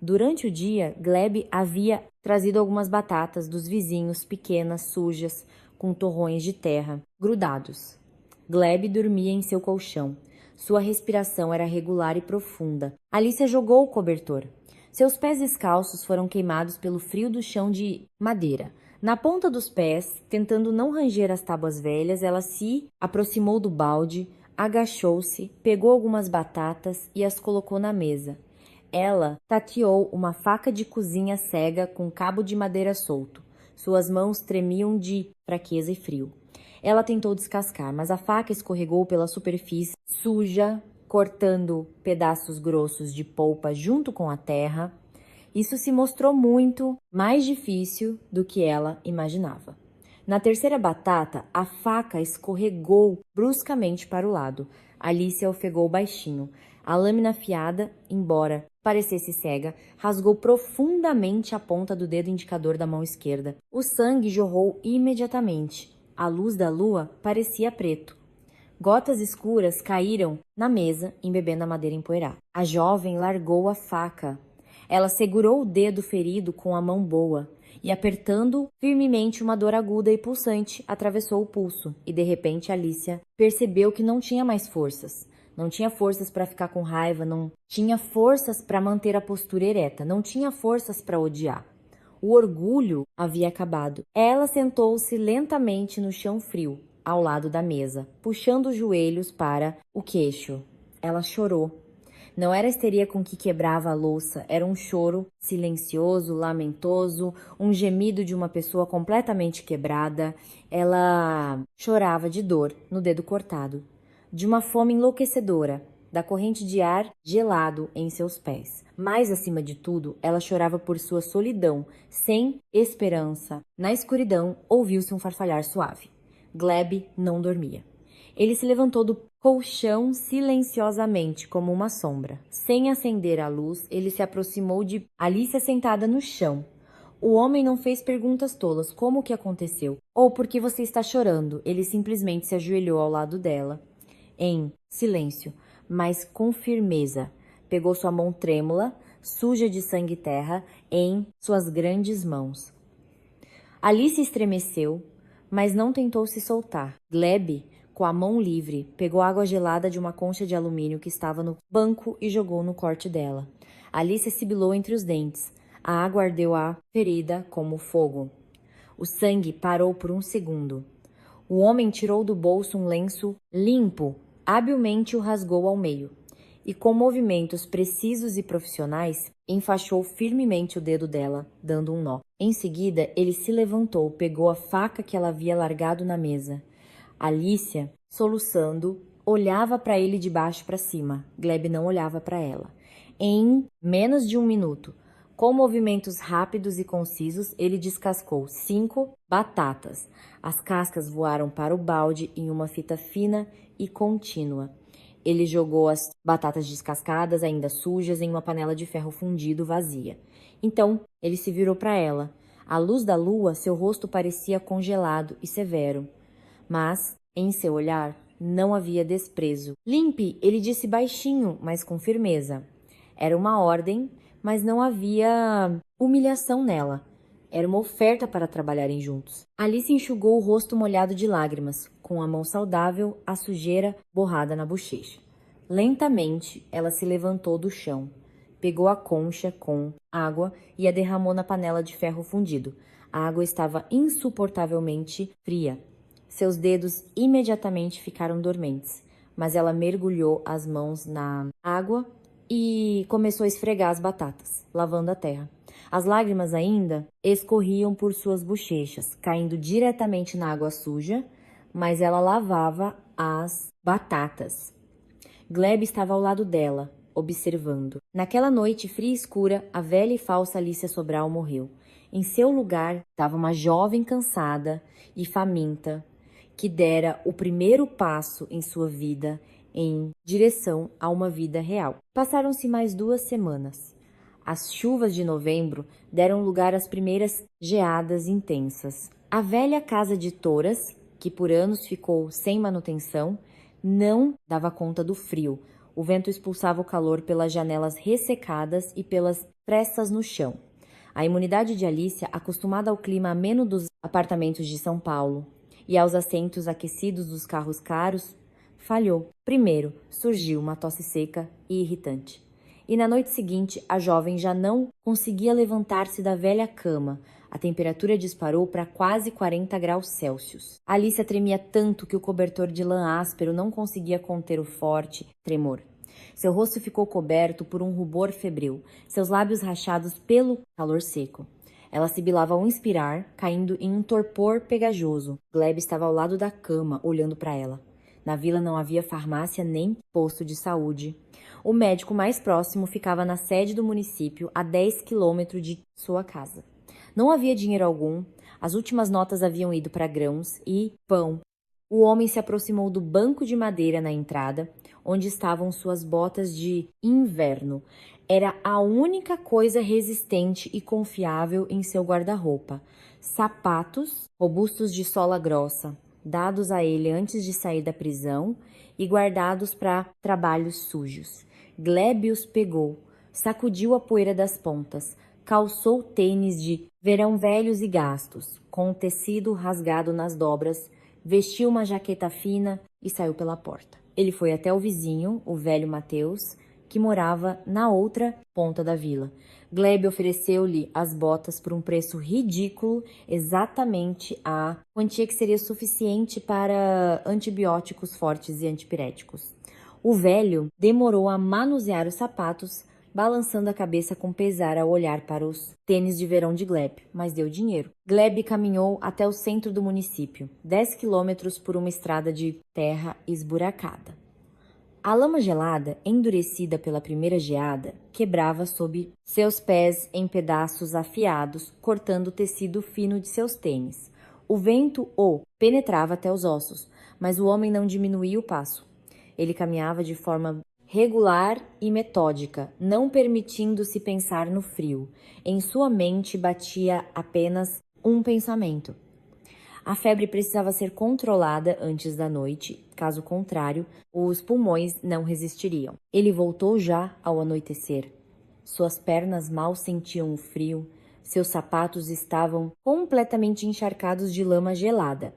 Durante o dia, Gleb havia trazido algumas batatas dos vizinhos, pequenas, sujas, com torrões de terra grudados. Gleb dormia em seu colchão. Sua respiração era regular e profunda. Alicia jogou o cobertor. Seus pés descalços foram queimados pelo frio do chão de madeira. Na ponta dos pés, tentando não ranger as tábuas velhas, ela se aproximou do balde, agachou-se, pegou algumas batatas e as colocou na mesa. Ela tateou uma faca de cozinha cega com cabo de madeira solto. Suas mãos tremiam de fraqueza e frio. Ela tentou descascar, mas a faca escorregou pela superfície suja, cortando pedaços grossos de polpa junto com a terra. Isso se mostrou muito mais difícil do que ela imaginava. Na terceira batata, a faca escorregou bruscamente para o lado. Alicia ofegou baixinho. A lâmina afiada, embora parecesse cega, rasgou profundamente a ponta do dedo indicador da mão esquerda. O sangue jorrou imediatamente. A luz da lua parecia preto. Gotas escuras caíram na mesa, embebendo a madeira empoeirada. A jovem largou a faca. Ela segurou o dedo ferido com a mão boa e, apertando firmemente, uma dor aguda e pulsante atravessou o pulso. E, de repente, Alicia percebeu que não tinha mais forças. Não tinha forças para ficar com raiva, não tinha forças para manter a postura ereta, não tinha forças para odiar. O orgulho havia acabado. Ela sentou-se lentamente no chão frio, ao lado da mesa, puxando os joelhos para o queixo. Ela chorou. Não era a histeria com que quebrava a louça, era um choro silencioso, lamentoso, um gemido de uma pessoa completamente quebrada. Ela chorava de dor no dedo cortado, de uma fome enlouquecedora, da corrente de ar gelado em seus pés. Mas, acima de tudo, ela chorava por sua solidão, sem esperança. Na escuridão, ouviu-se um farfalhar suave. Gleb não dormia. Ele se levantou do colchão silenciosamente, como uma sombra. Sem acender a luz, ele se aproximou de Alicia sentada no chão. O homem não fez perguntas tolas, como o que aconteceu? Ou por que você está chorando? Ele simplesmente se ajoelhou ao lado dela, em silêncio, mas com firmeza. Pegou sua mão trêmula, suja de sangue e terra, em suas grandes mãos. Alice estremeceu, mas não tentou se soltar. Gleb, com a mão livre, pegou água gelada de uma concha de alumínio que estava no banco e jogou no corte dela. Alice sibilou entre os dentes. A água ardeu a ferida como fogo. O sangue parou por um segundo. O homem tirou do bolso um lenço limpo, habilmente o rasgou ao meio. E com movimentos precisos e profissionais, enfaixou firmemente o dedo dela, dando um nó. Em seguida, ele se levantou, pegou a faca que ela havia largado na mesa. Alicia, soluçando, olhava para ele de baixo para cima. Gleb não olhava para ela. Em menos de um minuto, com movimentos rápidos e concisos, ele descascou 5 batatas. As cascas voaram para o balde em uma fita fina e contínua. Ele jogou as batatas descascadas, ainda sujas, em uma panela de ferro fundido vazia. Então, ele se virou para ela. À luz da lua, seu rosto parecia congelado e severo. Mas, em seu olhar, não havia desprezo. Limpe, ele disse baixinho, mas com firmeza. Era uma ordem, mas não havia humilhação nela. Era uma oferta para trabalharem juntos. Alice enxugou o rosto molhado de lágrimas, com a mão saudável, a sujeira borrada na bochecha. Lentamente, ela se levantou do chão, pegou a concha com água e a derramou na panela de ferro fundido. A água estava insuportavelmente fria. Seus dedos imediatamente ficaram dormentes, mas ela mergulhou as mãos na água e começou a esfregar as batatas, lavando a terra. As lágrimas ainda escorriam por suas bochechas, caindo diretamente na água suja, mas ela lavava as batatas. Gleb estava ao lado dela, observando. Naquela noite fria e escura, a velha e falsa Alicia Sobral morreu. Em seu lugar estava uma jovem cansada e faminta, que dera o primeiro passo em sua vida em direção a uma vida real. Passaram-se mais 2 semanas. As chuvas de novembro deram lugar às primeiras geadas intensas. A velha casa de touras, que por anos ficou sem manutenção, não dava conta do frio. O vento expulsava o calor pelas janelas ressecadas e pelas frestas no chão. A imunidade de Alicia, acostumada ao clima ameno dos apartamentos de São Paulo e aos assentos aquecidos dos carros caros, falhou. Primeiro, surgiu uma tosse seca e irritante. E na noite seguinte, a jovem já não conseguia levantar-se da velha cama. A temperatura disparou para quase 40 graus Celsius. Alicia tremia tanto que o cobertor de lã áspero não conseguia conter o forte tremor. Seu rosto ficou coberto por um rubor febril, seus lábios rachados pelo calor seco. Ela sibilava ao inspirar, caindo em um torpor pegajoso. Gleb estava ao lado da cama, olhando para ela. Na vila não havia farmácia nem posto de saúde. O médico mais próximo ficava na sede do município, a 10 quilômetros de sua casa. Não havia dinheiro algum, as últimas notas haviam ido para grãos e pão. O homem se aproximou do banco de madeira na entrada, onde estavam suas botas de inverno. Era a única coisa resistente e confiável em seu guarda-roupa. Sapatos robustos de sola grossa, dados a ele antes de sair da prisão e guardados para trabalhos sujos. Gleb os pegou, sacudiu a poeira das pontas, calçou tênis de verão velhos e gastos, com o tecido rasgado nas dobras, vestiu uma jaqueta fina e saiu pela porta. Ele foi até o vizinho, o velho Mateus, que morava na outra ponta da vila. Gleb ofereceu-lhe as botas por um preço ridículo, exatamente a quantia que seria suficiente para antibióticos fortes e antipiréticos. O velho demorou a manusear os sapatos, balançando a cabeça com pesar ao olhar para os tênis de verão de Gleb, mas deu dinheiro. Gleb caminhou até o centro do município, 10 quilômetros por uma estrada de terra esburacada. A lama gelada, endurecida pela primeira geada, quebrava sob seus pés em pedaços afiados, cortando o tecido fino de seus tênis. O vento o penetrava até os ossos, mas o homem não diminuía o passo. Ele caminhava de forma regular e metódica, não permitindo-se pensar no frio. Em sua mente batia apenas um pensamento. A febre precisava ser controlada antes da noite, caso contrário, os pulmões não resistiriam. Ele voltou já ao anoitecer. Suas pernas mal sentiam o frio, seus sapatos estavam completamente encharcados de lama gelada.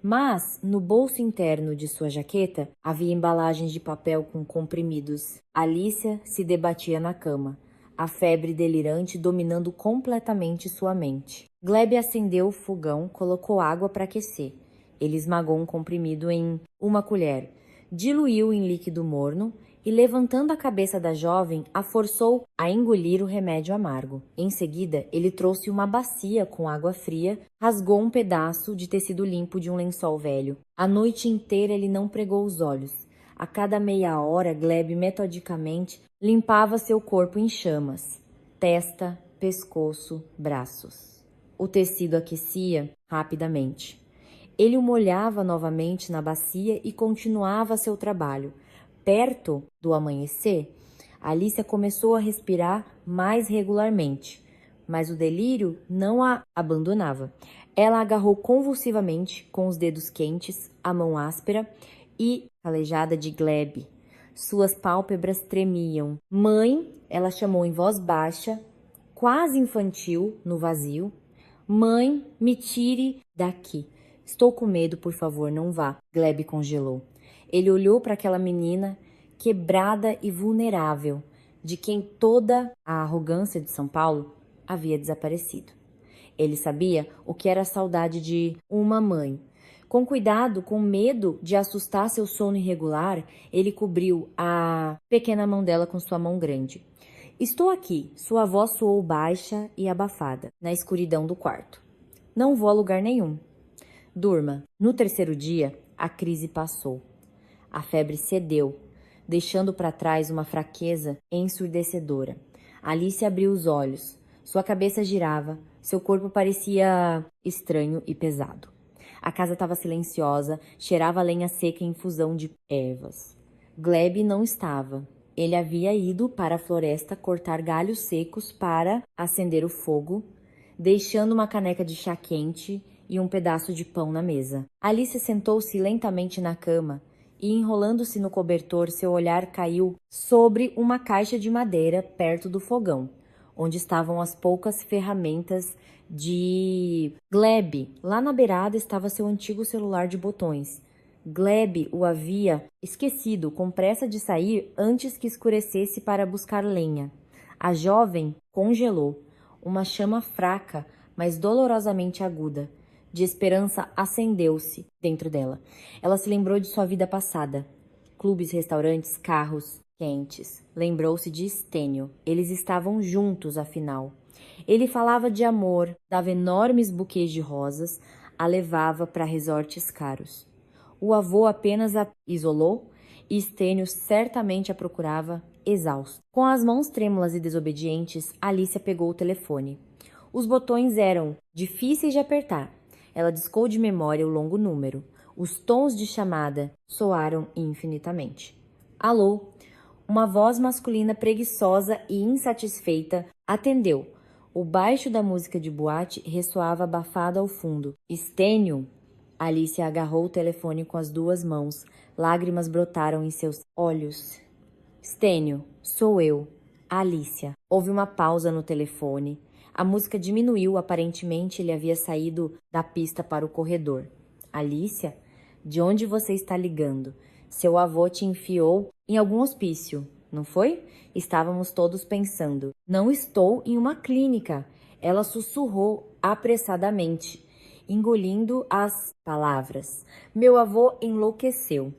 Mas, no bolso interno de sua jaqueta, havia embalagens de papel com comprimidos. Alicia se debatia na cama, a febre delirante dominando completamente sua mente. Gleb acendeu o fogão, colocou água para aquecer. Ele esmagou um comprimido em uma colher, diluiu em líquido morno e, levantando a cabeça da jovem, a forçou a engolir o remédio amargo. Em seguida, ele trouxe uma bacia com água fria, rasgou um pedaço de tecido limpo de um lençol velho. A noite inteira ele não pregou os olhos. A cada meia hora, Gleb metodicamente limpava seu corpo em chamas, testa, pescoço, braços. O tecido aquecia rapidamente. Ele o molhava novamente na bacia e continuava seu trabalho. Perto do amanhecer, Alicia começou a respirar mais regularmente, mas o delírio não a abandonava. Ela agarrou convulsivamente com os dedos quentes a mão áspera e calejada de Gleb. Suas pálpebras tremiam. Mãe, ela chamou em voz baixa, quase infantil, no vazio. Mãe, me tire daqui. Estou com medo, por favor, não vá. Gleb congelou. Ele olhou para aquela menina quebrada e vulnerável, de quem toda a arrogância de São Paulo havia desaparecido. Ele sabia o que era a saudade de uma mãe. Com cuidado, com medo de assustar seu sono irregular, ele cobriu a pequena mão dela com sua mão grande. Estou aqui, sua voz soou baixa e abafada, na escuridão do quarto. Não vou a lugar nenhum. Durma. No terceiro dia, a crise passou. A febre cedeu, deixando para trás uma fraqueza ensurdecedora. Alice abriu os olhos. Sua cabeça girava, seu corpo parecia estranho e pesado. A casa estava silenciosa, cheirava a lenha seca e infusão de ervas. Gleb não estava. Ele havia ido para a floresta cortar galhos secos para acender o fogo, deixando uma caneca de chá quente e um pedaço de pão na mesa. Alice sentou-se lentamente na cama e, enrolando-se no cobertor, seu olhar caiu sobre uma caixa de madeira perto do fogão, onde estavam as poucas ferramentas de Gleb. Lá na beirada estava seu antigo celular de botões. Gleb o havia esquecido, com pressa de sair antes que escurecesse para buscar lenha. A jovem congelou. Uma chama fraca, mas dolorosamente aguda, de esperança acendeu-se dentro dela. Ela se lembrou de sua vida passada. Clubes, restaurantes, carros quentes. Lembrou-se de Stênio. Eles estavam juntos, afinal. Ele falava de amor, dava enormes buquês de rosas, a levava para resorts caros. O avô apenas a isolou e Stênio certamente a procurava, exausto. Com as mãos trêmulas e desobedientes, Alicia pegou o telefone. Os botões eram difíceis de apertar. Ela discou de memória o longo número. Os tons de chamada soaram infinitamente. Alô? Uma voz masculina preguiçosa e insatisfeita atendeu. O baixo da música de boate ressoava abafado ao fundo. Stênio? Alicia agarrou o telefone com as duas mãos. Lágrimas brotaram em seus olhos. Stênio, sou eu. Alicia. Houve uma pausa no telefone. A música diminuiu, aparentemente ele havia saído da pista para o corredor. Alicia, de onde você está ligando? Seu avô te enfiou em algum hospício, não foi? Estávamos todos pensando. Não estou em uma clínica. Ela sussurrou apressadamente, engolindo as palavras. Meu avô enlouqueceu.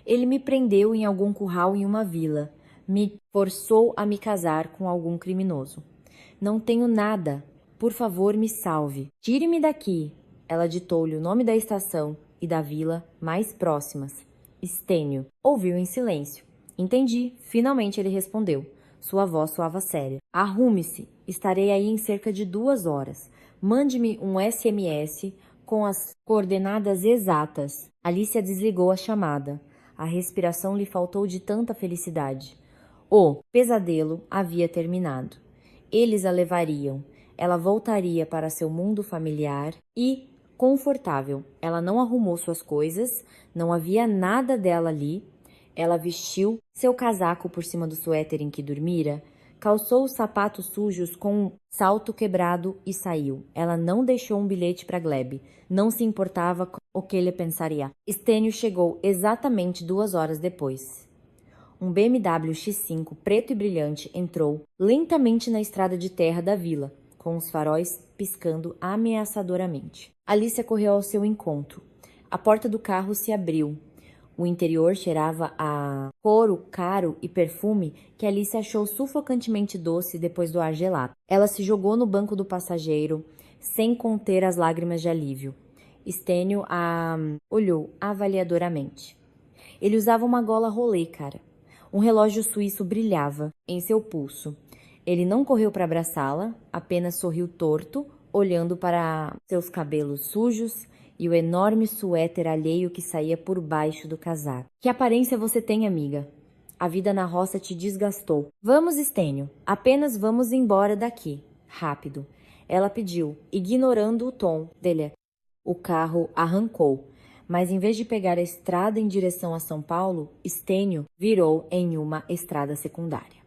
Ele me prendeu em algum curral em uma vila. Me forçou a me casar com algum criminoso. Não tenho nada. Por favor, me salve. Tire-me daqui. Ela ditou-lhe o nome da estação e da vila mais próximas. Stênio. Ouviu em silêncio. Entendi. Finalmente ele respondeu. Sua voz soava séria. Arrume-se. Estarei aí em cerca de 2 horas. Mande-me um SMS com as coordenadas exatas. Alicia desligou a chamada. A respiração lhe faltou de tanta felicidade. O pesadelo havia terminado. Eles a levariam. Ela voltaria para seu mundo familiar e confortável. Ela não arrumou suas coisas, não havia nada dela ali. Ela vestiu seu casaco por cima do suéter em que dormira, calçou os sapatos sujos com um salto quebrado e saiu. Ela não deixou um bilhete para Gleb. Não se importava com o que ele pensaria. Stênio chegou exatamente 2 horas depois. Um BMW X5 preto e brilhante entrou lentamente na estrada de terra da vila, com os faróis piscando ameaçadoramente. Alicia correu ao seu encontro. A porta do carro se abriu. O interior cheirava a couro caro e perfume que Alicia achou sufocantemente doce depois do ar gelado. Ela se jogou no banco do passageiro, sem conter as lágrimas de alívio. Stênio a olhou avaliadoramente. Ele usava uma gola rolê, cara. Um relógio suíço brilhava em seu pulso. Ele não correu para abraçá-la, apenas sorriu torto, olhando para seus cabelos sujos e o enorme suéter alheio que saía por baixo do casaco. Que aparência você tem, amiga? A vida na roça te desgastou. Vamos, Stênio. Apenas vamos embora daqui. Rápido. Ela pediu, ignorando o tom dele. O carro arrancou. Mas em vez de pegar a estrada em direção a São Paulo, Stênio virou em uma estrada secundária.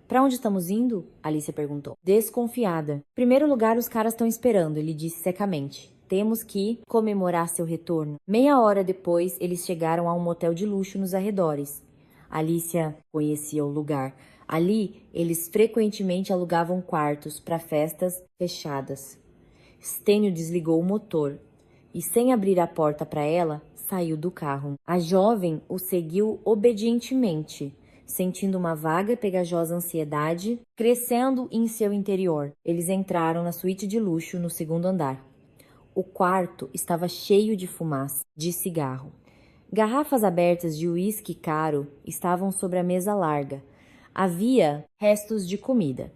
Para onde estamos indo? Alicia perguntou. Desconfiada. Primeiro lugar, os caras estão esperando, ele disse secamente. Temos que comemorar seu retorno. Meia hora depois, eles chegaram a um motel de luxo nos arredores. Alicia conhecia o lugar. Ali, eles frequentemente alugavam quartos para festas fechadas. Stênio desligou o motor e, sem abrir a porta para ela, saiu do carro. A jovem o seguiu obedientemente, sentindo uma vaga e pegajosa ansiedade crescendo em seu interior. Eles entraram na suíte de luxo no segundo andar. O quarto estava cheio de fumaça, de cigarro. Garrafas abertas de uísque caro estavam sobre a mesa larga. Havia restos de comida.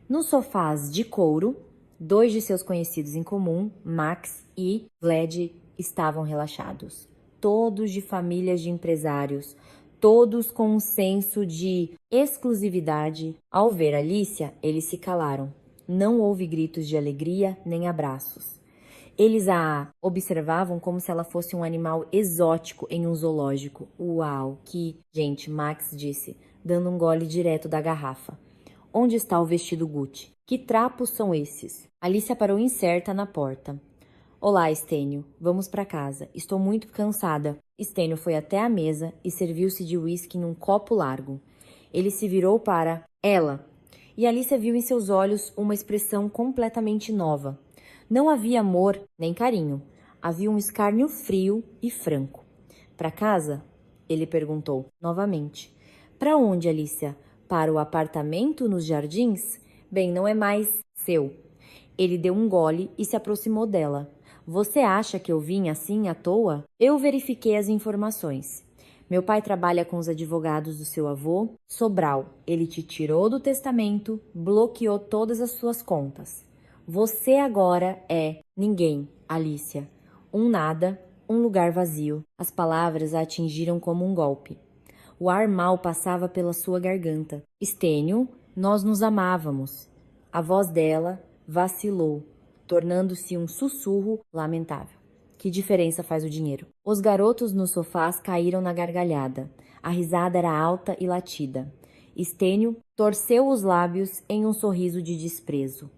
Nos sofás de couro, 2 de seus conhecidos em comum, Max e Vlad, estavam relaxados. Todos de famílias de empresários, todos com um senso de exclusividade. Ao ver Alicia, eles se calaram. Não houve gritos de alegria nem abraços. Eles a observavam como se ela fosse um animal exótico em um zoológico. Uau, que... Gente, Max disse, dando um gole direto da garrafa. Onde está o vestido Gucci? Que trapos são esses? Alicia parou incerta na porta. Olá, Stênio. Vamos para casa. Estou muito cansada. Stênio foi até a mesa e serviu-se de uísque em um copo largo. Ele se virou para ela. E Alicia viu em seus olhos uma expressão completamente nova. Não havia amor nem carinho. Havia um escárnio frio e franco. Para casa? Ele perguntou novamente. Para onde, Alicia? Para o apartamento nos jardins? Bem, não é mais seu. Ele deu um gole e se aproximou dela. Você acha que eu vim assim à toa? Eu verifiquei as informações. Meu pai trabalha com os advogados do seu avô, Sobral. Ele te tirou do testamento, bloqueou todas as suas contas. Você agora é ninguém, Alicia. Um nada, um lugar vazio. As palavras a atingiram como um golpe. O ar mau passava pela sua garganta. Stênio, nós nos amávamos. A voz dela vacilou, tornando-se um sussurro lamentável. Que diferença faz o dinheiro? Os garotos nos sofás caíram na gargalhada. A risada era alta e latida. Stênio torceu os lábios em um sorriso de desprezo.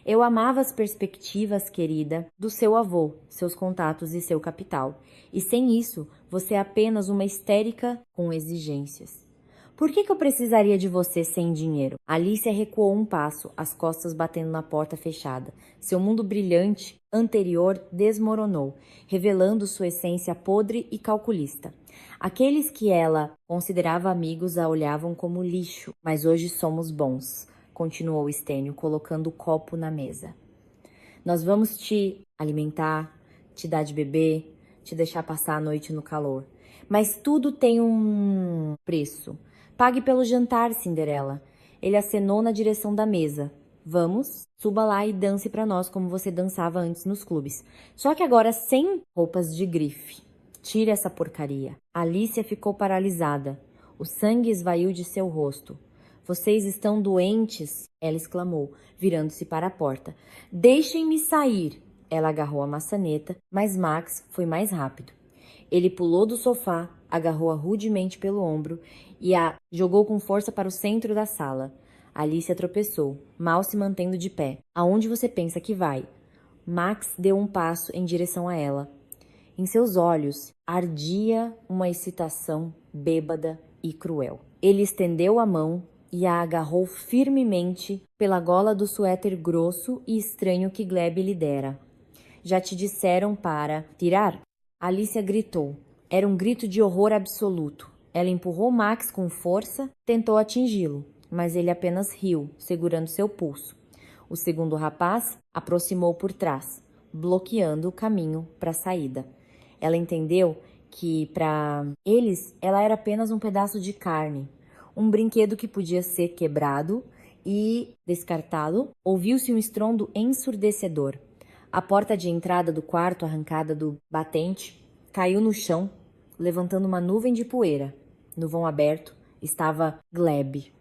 Eu amava as perspectivas, querida, do seu avô, seus contatos e seu capital. E sem isso, você é apenas uma histérica com exigências. Por que eu precisaria de você sem dinheiro? Alicia recuou um passo, as costas batendo na porta fechada. Seu mundo brilhante anterior desmoronou, revelando sua essência podre e calculista. Aqueles que ela considerava amigos a olhavam como lixo, mas hoje somos bons, continuou Stênio, colocando o copo na mesa. Nós vamos te alimentar, te dar de beber, te deixar passar a noite no calor. Mas tudo tem um preço. Pague pelo jantar, Cinderela. Ele acenou na direção da mesa. Vamos, suba lá e dance para nós como você dançava antes nos clubes. Só que agora sem roupas de grife. Tire essa porcaria. Alicia ficou paralisada. O sangue esvaiu de seu rosto. Vocês estão doentes? Ela exclamou, virando-se para a porta. Deixem-me sair! Ela agarrou a maçaneta, mas Max foi mais rápido. Ele pulou do sofá, agarrou-a rudemente pelo ombro e a jogou com força para o centro da sala. Alicia tropeçou, mal se mantendo de pé. Aonde você pensa que vai? Max deu um passo em direção a ela. Em seus olhos ardia uma excitação bêbada e cruel. Ele estendeu a mão e a agarrou firmemente pela gola do suéter grosso e estranho que Gleb lhe dera. Já te disseram para tirar? Alicia gritou. Era um grito de horror absoluto. Ela empurrou Max com força, tentou atingi-lo, mas ele apenas riu, segurando seu pulso. O segundo rapaz aproximou por trás, bloqueando o caminho para a saída. Ela entendeu que, para eles, ela era apenas um pedaço de carne, um brinquedo que podia ser quebrado e descartá-lo. Ouviu-se um estrondo ensurdecedor. A porta de entrada do quarto, arrancada do batente, caiu no chão, levantando uma nuvem de poeira. No vão aberto estava Gleb.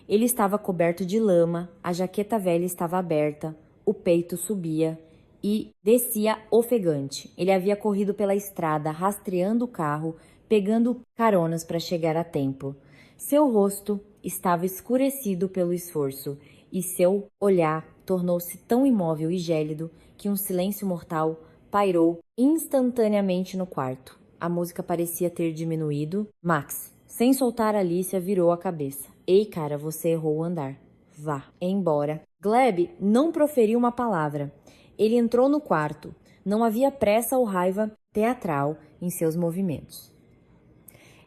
Ele estava coberto de lama, a jaqueta velha estava aberta, o peito subia e descia ofegante. Ele havia corrido pela estrada, rastreando o carro, pegando caronas para chegar a tempo. Seu rosto estava escurecido pelo esforço e seu olhar tornou-se tão imóvel e gélido que um silêncio mortal pairou instantaneamente no quarto. A música parecia ter diminuído. Max, sem soltar Alicia, virou a cabeça. Ei, cara, você errou o andar. Vá embora. Gleb não proferiu uma palavra. Ele entrou no quarto. Não havia pressa ou raiva teatral em seus movimentos.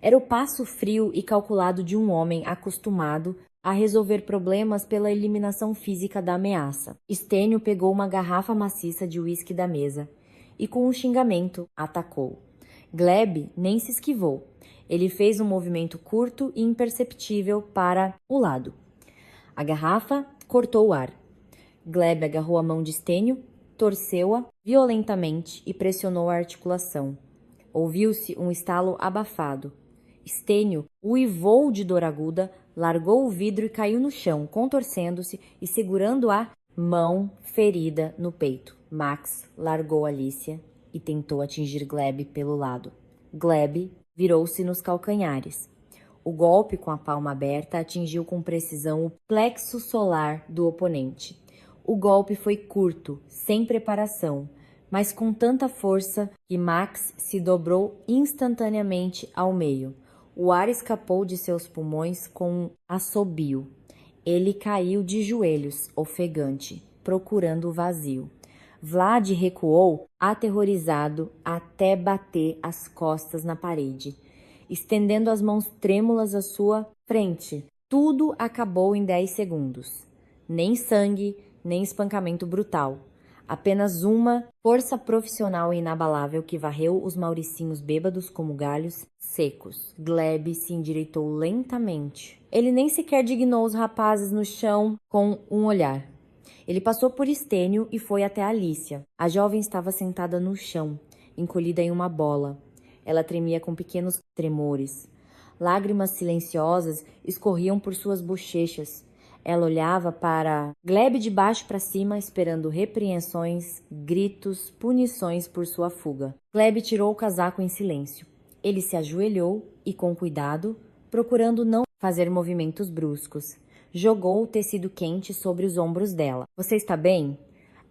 Era o passo frio e calculado de um homem acostumado a resolver problemas pela eliminação física da ameaça. Stênio pegou uma garrafa maciça de uísque da mesa e, com um xingamento, atacou. Gleb nem se esquivou. Ele fez um movimento curto e imperceptível para o lado. A garrafa cortou o ar. Gleb agarrou a mão de Stênio, torceu-a violentamente e pressionou a articulação. Ouviu-se um estalo abafado. Stênio uivou de dor aguda, largou o vidro e caiu no chão, contorcendo-se e segurando a mão ferida no peito. Max largou Alicia e tentou atingir Gleb pelo lado. Gleb virou-se nos calcanhares. O golpe com a palma aberta atingiu com precisão o plexo solar do oponente. O golpe foi curto, sem preparação, mas com tanta força que Max se dobrou instantaneamente ao meio. O ar escapou de seus pulmões com um assobio. Ele caiu de joelhos, ofegante, procurando o vazio. Vlad recuou, aterrorizado, até bater as costas na parede, estendendo as mãos trêmulas à sua frente. Tudo acabou em 10 segundos. Nem sangue, nem espancamento brutal. Apenas uma força profissional inabalável que varreu os mauricinhos bêbados como galhos secos. Gleb se endireitou lentamente. Ele nem sequer dignou os rapazes no chão com um olhar. Ele passou por Stênio e foi até Alicia. A jovem estava sentada no chão, encolhida em uma bola. Ela tremia com pequenos tremores. Lágrimas silenciosas escorriam por suas bochechas. Ela olhava para Gleb de baixo para cima, esperando repreensões, gritos, punições por sua fuga. Gleb tirou o casaco em silêncio. Ele se ajoelhou e, com cuidado, procurando não fazer movimentos bruscos, jogou o tecido quente sobre os ombros dela. — Você está bem?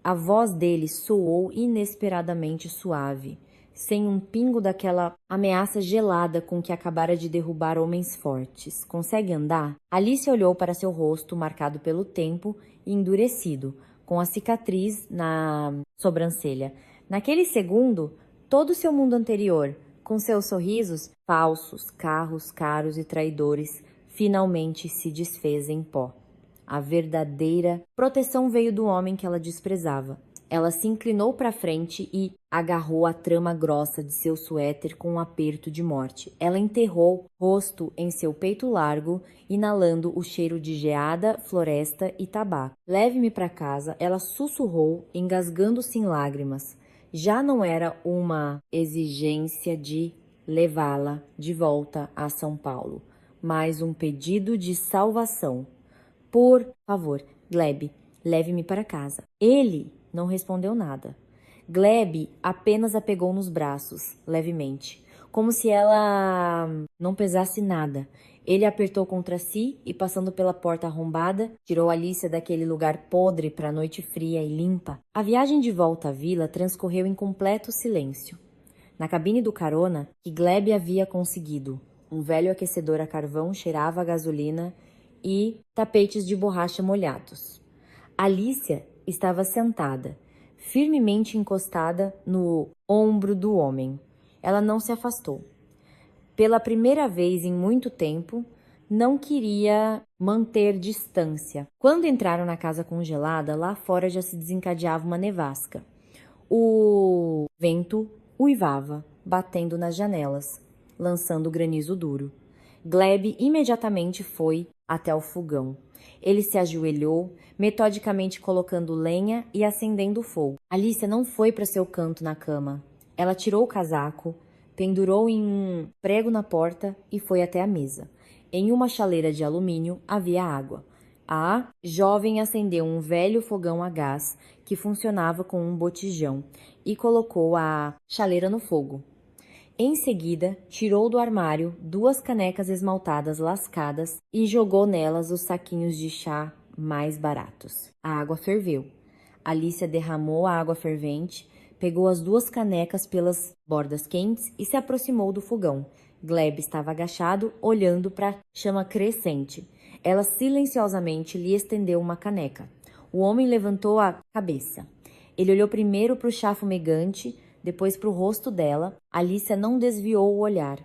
A voz dele soou inesperadamente suave, sem um pingo daquela ameaça gelada com que acabara de derrubar homens fortes. Consegue andar? Alicia olhou para seu rosto, marcado pelo tempo e endurecido, com a cicatriz na sobrancelha. Naquele segundo, todo o seu mundo anterior, com seus sorrisos falsos, carros caros e traidores, finalmente se desfez em pó. A verdadeira proteção veio do homem que ela desprezava. Ela se inclinou para frente e agarrou a trama grossa de seu suéter com um aperto de morte. Ela enterrou o rosto em seu peito largo, inalando o cheiro de geada, floresta e tabaco. — Leve-me para casa, ela sussurrou, engasgando-se em lágrimas. Já não era uma exigência de levá-la de volta a São Paulo, mas um pedido de salvação. Por favor, Gleb, leve-me para casa. Ele não respondeu nada. Gleb apenas a pegou nos braços, levemente, como se ela não pesasse nada. Ele a apertou contra si e, passando pela porta arrombada, tirou Alicia daquele lugar podre para a noite fria e limpa. A viagem de volta à vila transcorreu em completo silêncio. Na cabine do carona, que Gleb havia conseguido, um velho aquecedor a carvão cheirava a gasolina e tapetes de borracha molhados. Alicia estava sentada, firmemente encostada no ombro do homem. Ela não se afastou. Pela primeira vez em muito tempo, não queria manter distância. Quando entraram na casa congelada, lá fora já se desencadeava uma nevasca. O vento uivava, batendo nas janelas, lançando granizo duro. Gleb imediatamente foi até o fogão. Ele se ajoelhou, metodicamente colocando lenha e acendendo o fogo. Alicia não foi para seu canto na cama. Ela tirou o casaco, pendurou em um prego na porta e foi até a mesa. Em uma chaleira de alumínio havia água. A jovem acendeu um velho fogão a gás que funcionava com um botijão e colocou a chaleira no fogo. Em seguida, tirou do armário 2 canecas esmaltadas lascadas e jogou nelas os saquinhos de chá mais baratos. A água ferveu. Alicia derramou a água fervente, pegou as 2 canecas pelas bordas quentes e se aproximou do fogão. Gleb estava agachado, olhando para a chama crescente. Ela silenciosamente lhe estendeu uma caneca. O homem levantou a cabeça. Ele olhou primeiro para o chá fumegante, depois para o rosto dela. Alicia não desviou o olhar.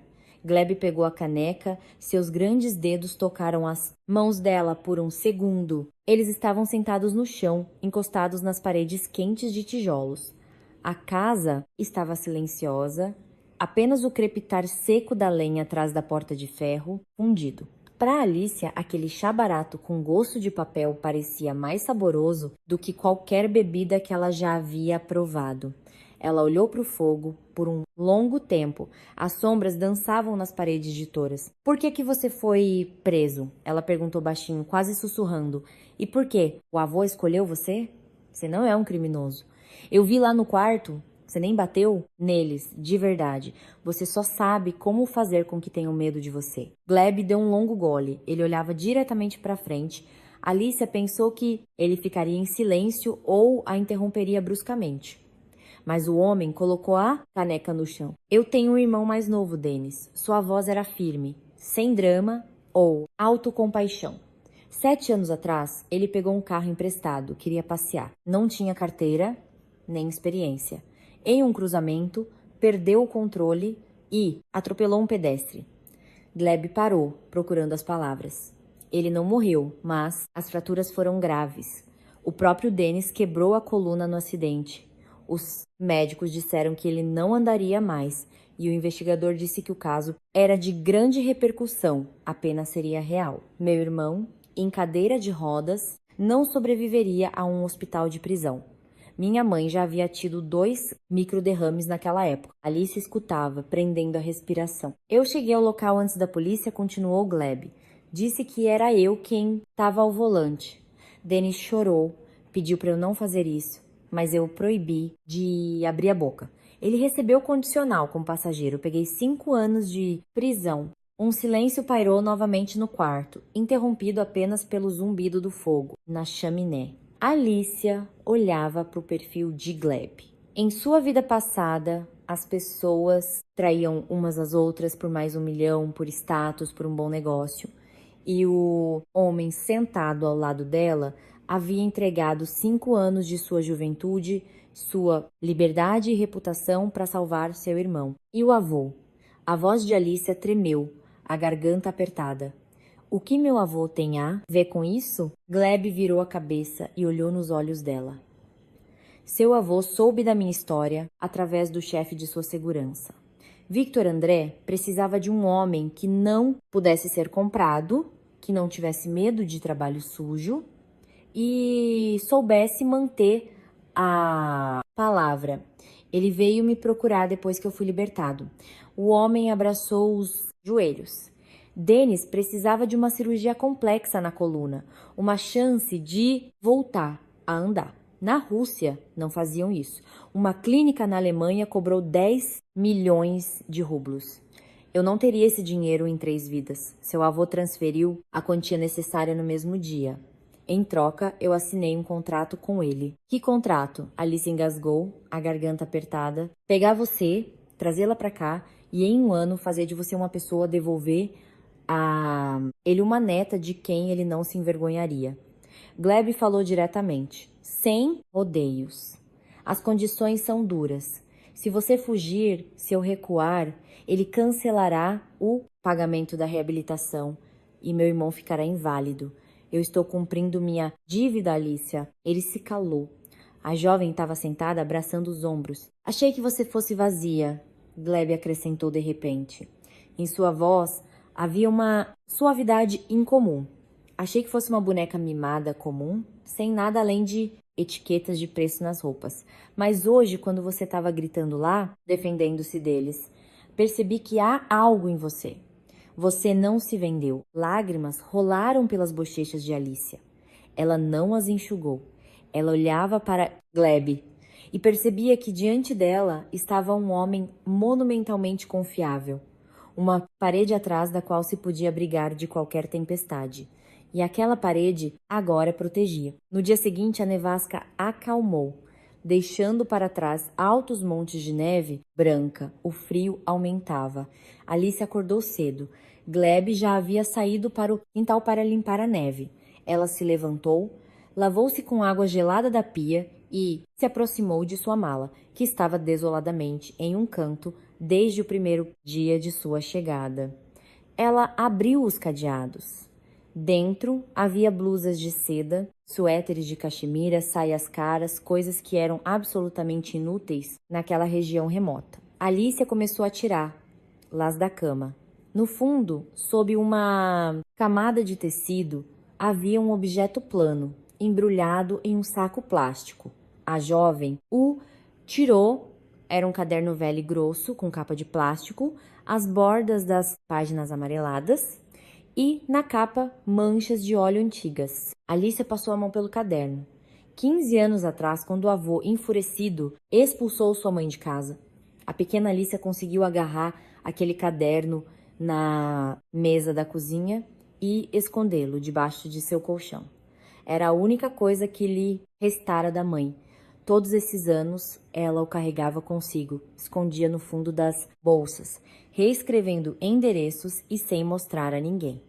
Gleb pegou a caneca, seus grandes dedos tocaram as mãos dela por um segundo. Eles estavam sentados no chão, encostados nas paredes quentes de tijolos. A casa estava silenciosa, apenas o crepitar seco da lenha atrás da porta de ferro, fundido. Para Alicia, aquele chá barato com gosto de papel parecia mais saboroso do que qualquer bebida que ela já havia provado. Ela olhou para o fogo por um longo tempo. As sombras dançavam nas paredes de toras. Por que você foi preso? Ela perguntou baixinho, quase sussurrando. E por quê? O avô escolheu você? Você não é um criminoso. Eu vi lá no quarto. Você nem bateu neles, de verdade. Você só sabe como fazer com que tenham medo de você. Gleb deu um longo gole. Ele olhava diretamente para frente. Alicia pensou que ele ficaria em silêncio ou a interromperia bruscamente. Mas o homem colocou a caneca no chão. Eu tenho um irmão mais novo, Dennis. Sua voz era firme, sem drama ou autocompaixão. 7 anos atrás, ele pegou um carro emprestado, queria passear. Não tinha carteira, nem experiência. Em um cruzamento, perdeu o controle e atropelou um pedestre. Gleb parou, procurando as palavras. Ele não morreu, mas as fraturas foram graves. O próprio Dennis quebrou a coluna no acidente. Os médicos disseram que ele não andaria mais e o investigador disse que o caso era de grande repercussão, a pena seria real. Meu irmão, em cadeira de rodas, não sobreviveria a um hospital de prisão. Minha mãe já havia tido 2 microderrames naquela época. Alice escutava, prendendo a respiração. Eu cheguei ao local antes da polícia, continuou Gleb. Disse que era eu quem estava ao volante. Dennis chorou, pediu para eu não fazer isso, mas eu proibi de abrir a boca. Ele recebeu condicional como passageiro. Eu peguei 5 anos de prisão. Um silêncio pairou novamente no quarto, interrompido apenas pelo zumbido do fogo na chaminé. Alicia olhava para o perfil de Gleb. Em sua vida passada, as pessoas traíam umas às outras por mais 1 milhão, por status, por um bom negócio. E o homem sentado ao lado dela havia entregado 5 anos de sua juventude, sua liberdade e reputação para salvar seu irmão. E o avô? A voz de Alicia tremeu, a garganta apertada. O que meu avô tem a ver com isso? Gleb virou a cabeça e olhou nos olhos dela. Seu avô soube da minha história através do chefe de sua segurança. Victor André precisava de um homem que não pudesse ser comprado, que não tivesse medo de trabalho sujo e soubesse manter a palavra. Ele veio me procurar depois que eu fui libertado. O homem abraçou os joelhos. Denis precisava de uma cirurgia complexa na coluna, uma chance de voltar a andar. Na Rússia, não faziam isso. Uma clínica na Alemanha cobrou 10 milhões de rublos. Eu não teria esse dinheiro em 3 vidas. Seu avô transferiu a quantia necessária no mesmo dia. Em troca, eu assinei um contrato com ele. Que contrato? Alice engasgou, a garganta apertada. Pegar você, trazê-la pra cá e em um ano fazer de você uma pessoa, devolver a ele uma neta de quem ele não se envergonharia. Gleb falou diretamente, sem rodeios. As condições são duras. Se você fugir, se eu recuar, ele cancelará o pagamento da reabilitação e meu irmão ficará inválido. Eu estou cumprindo minha dívida, Alicia. Ele se calou. A jovem estava sentada abraçando os ombros. Achei que você fosse vazia, Gleb acrescentou de repente. Em sua voz havia uma suavidade incomum. Achei que fosse uma boneca mimada comum, sem nada além de etiquetas de preço nas roupas. Mas hoje, quando você estava gritando lá, defendendo-se deles, percebi que há algo em você. Você não se vendeu. Lágrimas rolaram pelas bochechas de Alicia. Ela não as enxugou. Ela olhava para Gleb e percebia que diante dela estava um homem monumentalmente confiável. Uma parede atrás da qual se podia abrigar de qualquer tempestade. E aquela parede agora protegia. No dia seguinte, a nevasca acalmou, deixando para trás altos montes de neve branca. O frio aumentava. Alice acordou cedo. Gleb já havia saído para o quintal para limpar a neve. Ela se levantou, lavou-se com água gelada da pia e se aproximou de sua mala, que estava desoladamente em um canto desde o primeiro dia de sua chegada. Ela abriu os cadeados. Dentro havia blusas de seda, suéteres de caxemira, saias caras, coisas que eram absolutamente inúteis naquela região remota. Alicia começou a tirar las da cama. No fundo, sob uma camada de tecido, havia um objeto plano, embrulhado em um saco plástico. A jovem o tirou. Era um caderno velho e grosso, com capa de plástico, as bordas das páginas amareladas e, na capa, manchas de óleo antigas. Alicia passou a mão pelo caderno. 15 anos atrás, quando o avô, enfurecido, expulsou sua mãe de casa, a pequena Alicia conseguiu agarrar aquele caderno na mesa da cozinha e escondê-lo debaixo de seu colchão. Era a única coisa que lhe restara da mãe. Todos esses anos, ela o carregava consigo, escondia no fundo das bolsas, reescrevendo endereços e sem mostrar a ninguém.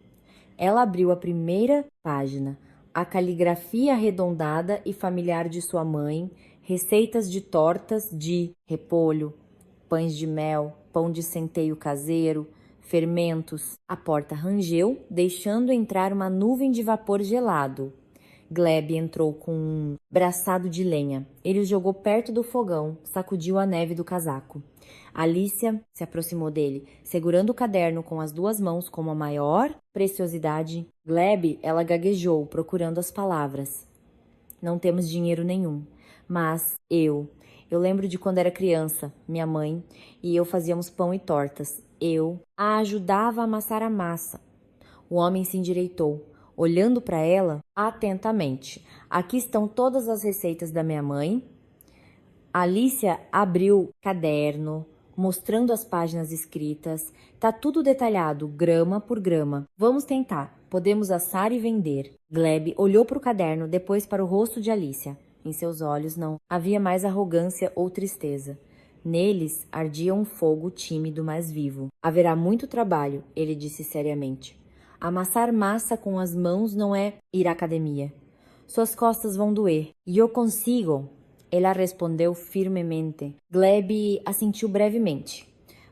Ela abriu a primeira página, a caligrafia arredondada e familiar de sua mãe, receitas de tortas de repolho, pães de mel, pão de centeio caseiro, fermentos. A porta rangeu, deixando entrar uma nuvem de vapor gelado. Gleb entrou com um braçado de lenha. Ele o jogou perto do fogão, sacudiu a neve do casaco. Alicia se aproximou dele, segurando o caderno com as 2 mãos como a maior preciosidade. Gleb, ela gaguejou, procurando as palavras. Não temos dinheiro nenhum, mas eu lembro de quando era criança, minha mãe e eu fazíamos pão e tortas. Eu a ajudava a amassar a massa. O homem se endireitou, olhando para ela atentamente. Aqui estão todas as receitas da minha mãe. Alicia abriu o caderno, mostrando as páginas escritas. Tá tudo detalhado, grama por grama. Vamos tentar. Podemos assar e vender. Gleb olhou para o caderno, depois para o rosto de Alicia. Em seus olhos não havia mais arrogância ou tristeza. Neles ardia um fogo tímido, mas vivo. Haverá muito trabalho, ele disse seriamente. Amassar massa com as mãos não é ir à academia. Suas costas vão doer. Eu consigo. Ela respondeu firmemente. Gleb assentiu brevemente.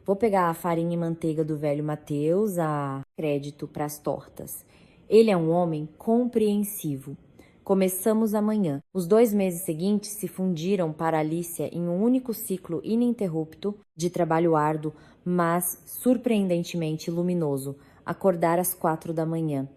Vou pegar a farinha e manteiga do velho Mateus a crédito para as tortas. Ele é um homem compreensivo. Começamos amanhã. Os 2 meses seguintes se fundiram para Alicia em um único ciclo ininterrupto de trabalho árduo, mas surpreendentemente luminoso. Acordar às 4 da manhã.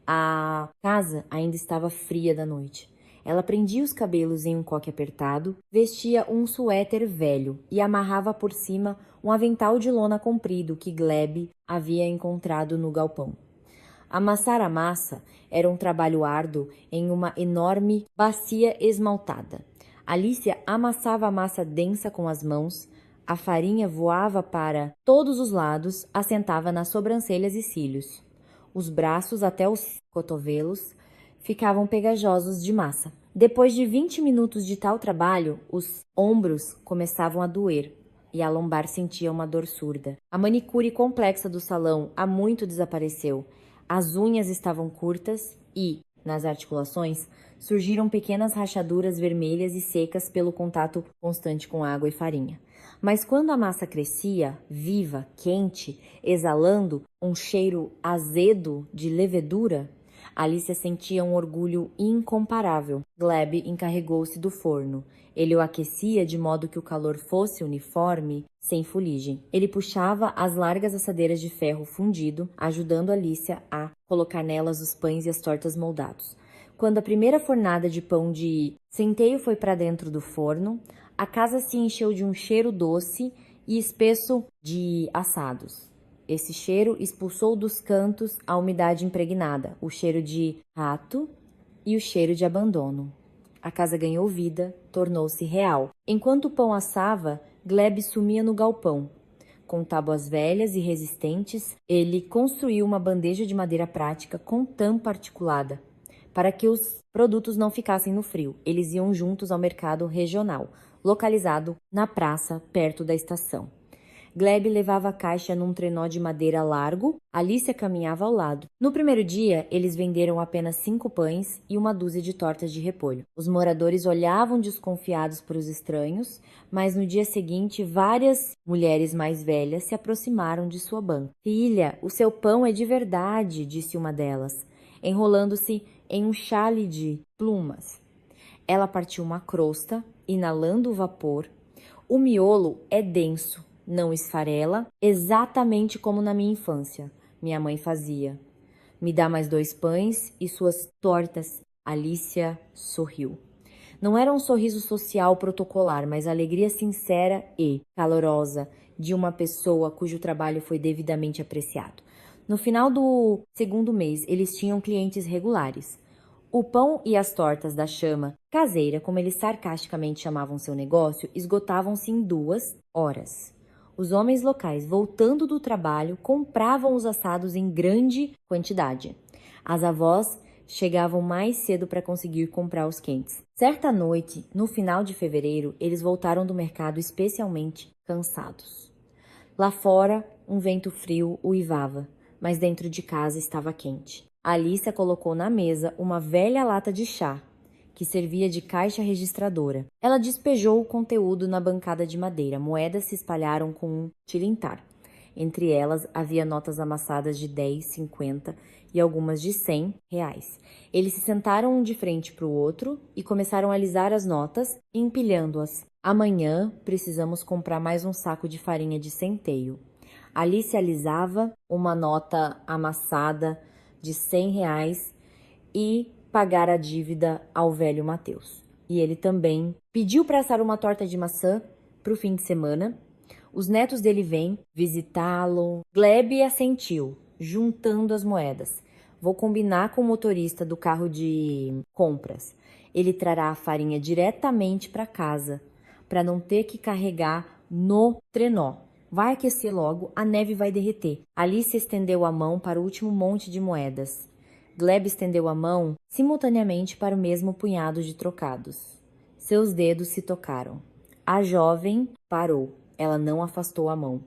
A casa ainda estava fria da noite. Ela prendia os cabelos em um coque apertado, vestia um suéter velho e amarrava por cima um avental de lona comprido que Gleb havia encontrado no galpão. Amassar a massa era um trabalho árduo em uma enorme bacia esmaltada. Alicia amassava a massa densa com as mãos, a farinha voava para todos os lados, assentava nas sobrancelhas e cílios. Os braços até os cotovelos ficavam pegajosos de massa. Depois de 20 minutos de tal trabalho, os ombros começavam a doer e a lombar sentia uma dor surda. A manicure complexa do salão há muito desapareceu. As unhas estavam curtas e, nas articulações, surgiram pequenas rachaduras vermelhas e secas pelo contato constante com água e farinha. Mas quando a massa crescia, viva, quente, exalando um cheiro azedo de levedura, Alicia sentia um orgulho incomparável. Gleb encarregou-se do forno. Ele o aquecia de modo que o calor fosse uniforme, sem fuligem. Ele puxava as largas assadeiras de ferro fundido, ajudando Alicia a colocar nelas os pães e as tortas moldados. Quando a primeira fornada de pão de centeio foi para dentro do forno, a casa se encheu de um cheiro doce e espesso de assados. Esse cheiro expulsou dos cantos a umidade impregnada, o cheiro de rato e o cheiro de abandono. A casa ganhou vida, tornou-se real. Enquanto o pão assava, Gleb sumia no galpão. Com tábuas velhas e resistentes, ele construiu uma bandeja de madeira prática com tampa articulada, para que os produtos não ficassem no frio. Eles iam juntos ao mercado regional, localizado na praça, perto da estação. Gleb levava a caixa num trenó de madeira largo, Alicia caminhava ao lado. No primeiro dia, eles venderam apenas 5 pães e uma dúzia de tortas de repolho. Os moradores olhavam desconfiados para os estranhos, mas no dia seguinte, várias mulheres mais velhas se aproximaram de sua banca. "Filha, o seu pão é de verdade", disse uma delas, enrolando-se em um chale de plumas. Ela partiu uma crosta, inalando o vapor. "O miolo é denso, não esfarela, exatamente como na minha infância, minha mãe fazia. Me dá mais 2 pães e suas tortas." Alicia sorriu. Não era um sorriso social protocolar, mas a alegria sincera e calorosa de uma pessoa cujo trabalho foi devidamente apreciado. No final do segundo mês, eles tinham clientes regulares. O pão e as tortas da chama caseira, como eles sarcasticamente chamavam seu negócio, esgotavam-se em 2 horas. Os homens locais, voltando do trabalho, compravam os assados em grande quantidade. As avós chegavam mais cedo para conseguir comprar os quentes. Certa noite, no final de fevereiro, eles voltaram do mercado especialmente cansados. Lá fora, um vento frio uivava, mas dentro de casa estava quente. Alicia colocou na mesa uma velha lata de chá, que servia de caixa registradora. Ela despejou o conteúdo na bancada de madeira. Moedas se espalharam com um tilintar. Entre elas havia notas amassadas de 10, 50 e algumas de 100 reais. Eles se sentaram um de frente para o outro e começaram a alisar as notas, empilhando-as. "Amanhã precisamos comprar mais um saco de farinha de centeio." Alicia alisava uma nota amassada de 100 reais e pagar a dívida ao velho Mateus. E ele também pediu para assar uma torta de maçã para o fim de semana. Os netos dele vêm visitá-lo. Gleb assentiu, juntando as moedas. "Vou combinar com o motorista do carro de compras. Ele trará a farinha diretamente para casa, para não ter que carregar no trenó. Vai aquecer logo, a neve vai derreter." Alicia estendeu a mão para o último monte de moedas. Gleb estendeu a mão simultaneamente para o mesmo punhado de trocados. Seus dedos se tocaram. A jovem parou. Ela não afastou a mão.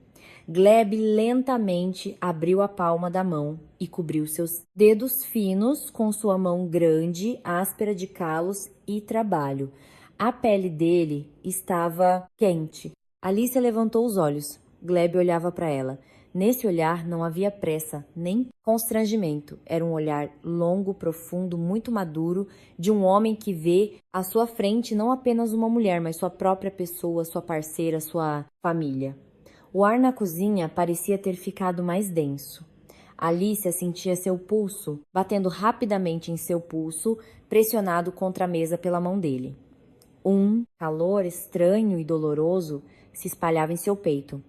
Gleb lentamente abriu a palma da mão e cobriu seus dedos finos com sua mão grande, áspera de calos e trabalho. A pele dele estava quente. Alicia levantou os olhos. Gleb olhava para ela. Nesse olhar não havia pressa, nem constrangimento. Era um olhar longo, profundo, muito maduro, de um homem que vê à sua frente não apenas uma mulher, mas sua própria pessoa, sua parceira, sua família. O ar na cozinha parecia ter ficado mais denso. Alicia sentia seu pulso, batendo rapidamente em seu pulso, pressionado contra a mesa pela mão dele. Um calor estranho e doloroso se espalhava em seu peito.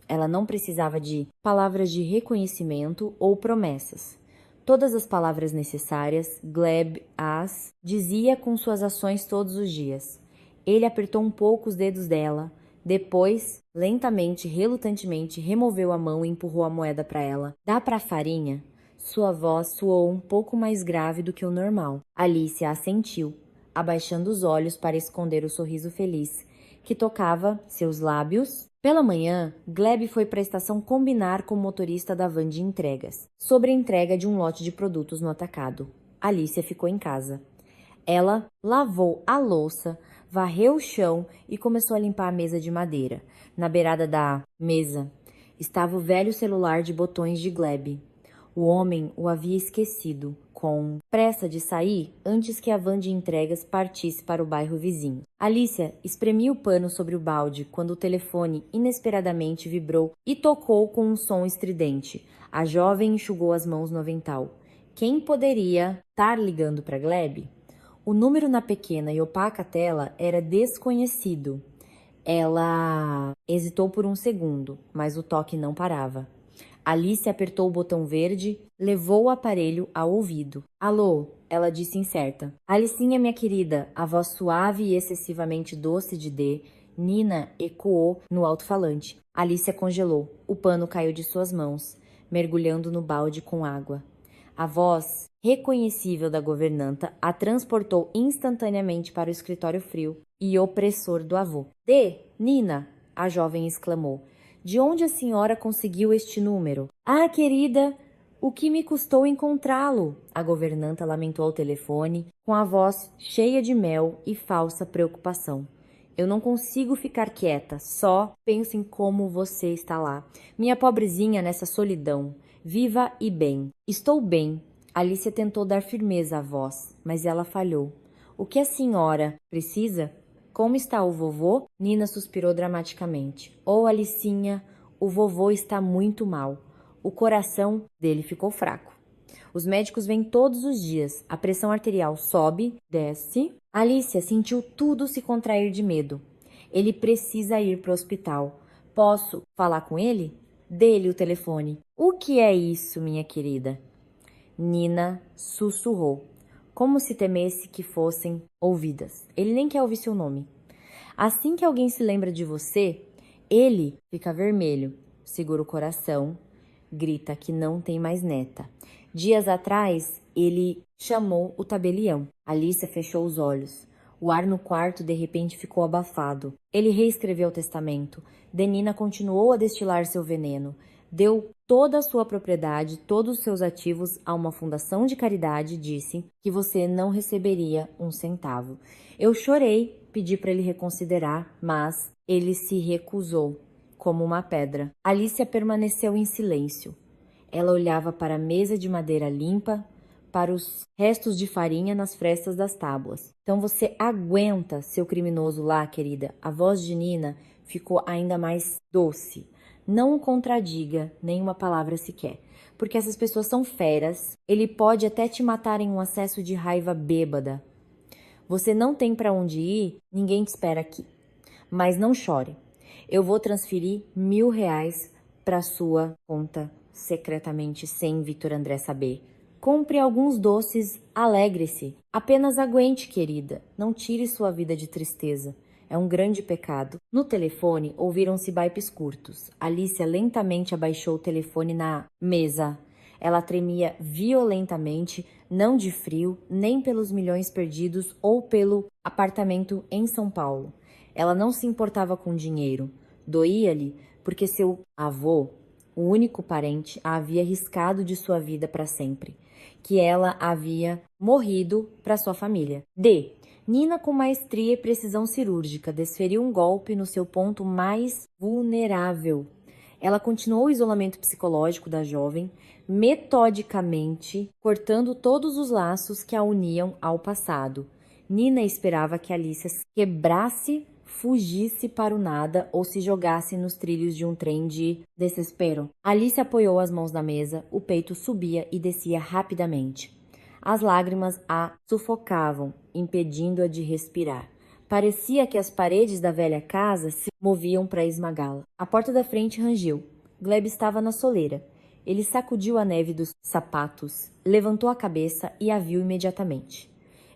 Ela não precisava de palavras de reconhecimento ou promessas. Todas as palavras necessárias, Gleb as dizia com suas ações todos os dias. Ele apertou um pouco os dedos dela, depois, lentamente, relutantemente, removeu a mão e empurrou a moeda para ela. Dá para a farinha? Sua voz soou um pouco mais grave do que o normal. Alicia assentiu, abaixando os olhos para esconder o sorriso feliz que tocava seus lábios. Pela manhã, Gleb foi para a estação combinar com o motorista da van de entregas sobre a entrega de um lote de produtos no atacado. Alicia ficou em casa. Ela lavou a louça, varreu o chão e começou a limpar a mesa de madeira. Na beirada da mesa estava o velho celular de botões de Gleb. O homem o havia esquecido, com pressa de sair antes que a van de entregas partisse para o bairro vizinho. Alicia espremia o pano sobre o balde quando o telefone inesperadamente vibrou e tocou com um som estridente. A jovem enxugou as mãos no avental. Quem poderia estar ligando para Gleb? O número na pequena e opaca tela era desconhecido. Ela hesitou por um segundo, mas o toque não parava. Alice apertou o botão verde, levou o aparelho ao ouvido. Alô, ela disse incerta. Alicinha, minha querida, a voz suave e excessivamente doce de D, Nina ecoou no alto-falante. Alicia congelou. O pano caiu de suas mãos, mergulhando no balde com água. A voz reconhecível da governanta a transportou instantaneamente para o escritório frio e opressor do avô. Nina, a jovem exclamou. De onde a senhora conseguiu este número? Ah, querida, o que me custou encontrá-lo? A governanta lamentou ao telefone, com a voz cheia de mel e falsa preocupação. Eu não consigo ficar quieta, só penso em como você está lá. Minha pobrezinha nessa solidão, viva e bem. Estou bem. Alicia tentou dar firmeza à voz, mas ela falhou. O que a senhora precisa? Como está o vovô? Nina suspirou dramaticamente. Oh, Alicinha, o vovô está muito mal. O coração dele ficou fraco. Os médicos vêm todos os dias. A pressão arterial sobe, desce. Alicia sentiu tudo se contrair de medo. Ele precisa ir para o hospital. Posso falar com ele? Dê-lhe o telefone. O que é isso, minha querida? Nina sussurrou, como se temesse que fossem ouvidas. Ele nem quer ouvir seu nome. Assim que alguém se lembra de você, ele fica vermelho, segura o coração, grita que não tem mais neta. Dias atrás, ele chamou o tabelião. Alicia fechou os olhos. O ar no quarto de repente ficou abafado. Ele reescreveu o testamento. Denina continuou a destilar seu veneno. Deu toda a sua propriedade, todos os seus ativos a uma fundação de caridade, disse que você não receberia um centavo. Eu chorei, pedi para ele reconsiderar, mas ele se recusou, como uma pedra. Alicia permaneceu em silêncio. Ela olhava para a mesa de madeira limpa, para os restos de farinha nas frestas das tábuas. Então você aguenta seu criminoso lá, querida? A voz de Nina ficou ainda mais doce. Não o contradiga, nem uma palavra sequer, porque essas pessoas são feras. Ele pode até te matar em um acesso de raiva bêbada. Você não tem para onde ir, ninguém te espera aqui. Mas não chore. Eu vou transferir R$1.000 para sua conta secretamente sem Victor André saber. Compre alguns doces, alegre-se. Apenas aguente, querida. Não tire sua vida de tristeza. É um grande pecado. No telefone, ouviram-se baipes curtos. Alicia lentamente abaixou o telefone na mesa. Ela tremia violentamente, não de frio, nem pelos milhões perdidos ou pelo apartamento em São Paulo. Ela não se importava com dinheiro. Doía-lhe porque seu avô, o único parente, a havia riscado de sua vida para sempre. Que ela havia morrido para sua família. Nina, com maestria e precisão cirúrgica, desferiu um golpe no seu ponto mais vulnerável. Ela continuou o isolamento psicológico da jovem, metodicamente cortando todos os laços que a uniam ao passado. Nina esperava que Alicia quebrasse fugisse para o nada ou se jogasse nos trilhos de um trem de desespero. Alice apoiou as mãos na mesa, o peito subia e descia rapidamente. As lágrimas a sufocavam, impedindo-a de respirar. Parecia que as paredes da velha casa se moviam para esmagá-la. A porta da frente rangiu. Gleb estava na soleira. Ele sacudiu a neve dos sapatos, levantou a cabeça e a viu imediatamente.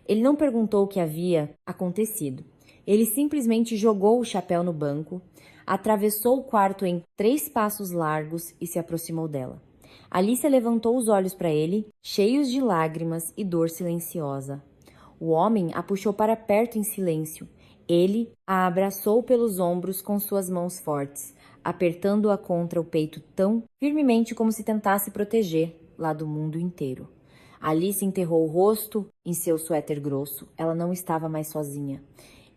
Ele não perguntou o que havia acontecido. Ele simplesmente jogou o chapéu no banco, atravessou o quarto em 3 passos largos e se aproximou dela. Alicia levantou os olhos para ele, cheios de lágrimas e dor silenciosa. O homem a puxou para perto em silêncio. Ele a abraçou pelos ombros com suas mãos fortes, apertando-a contra o peito tão firmemente como se tentasse proteger lá do mundo inteiro. Alice enterrou o rosto em seu suéter grosso. Ela não estava mais sozinha.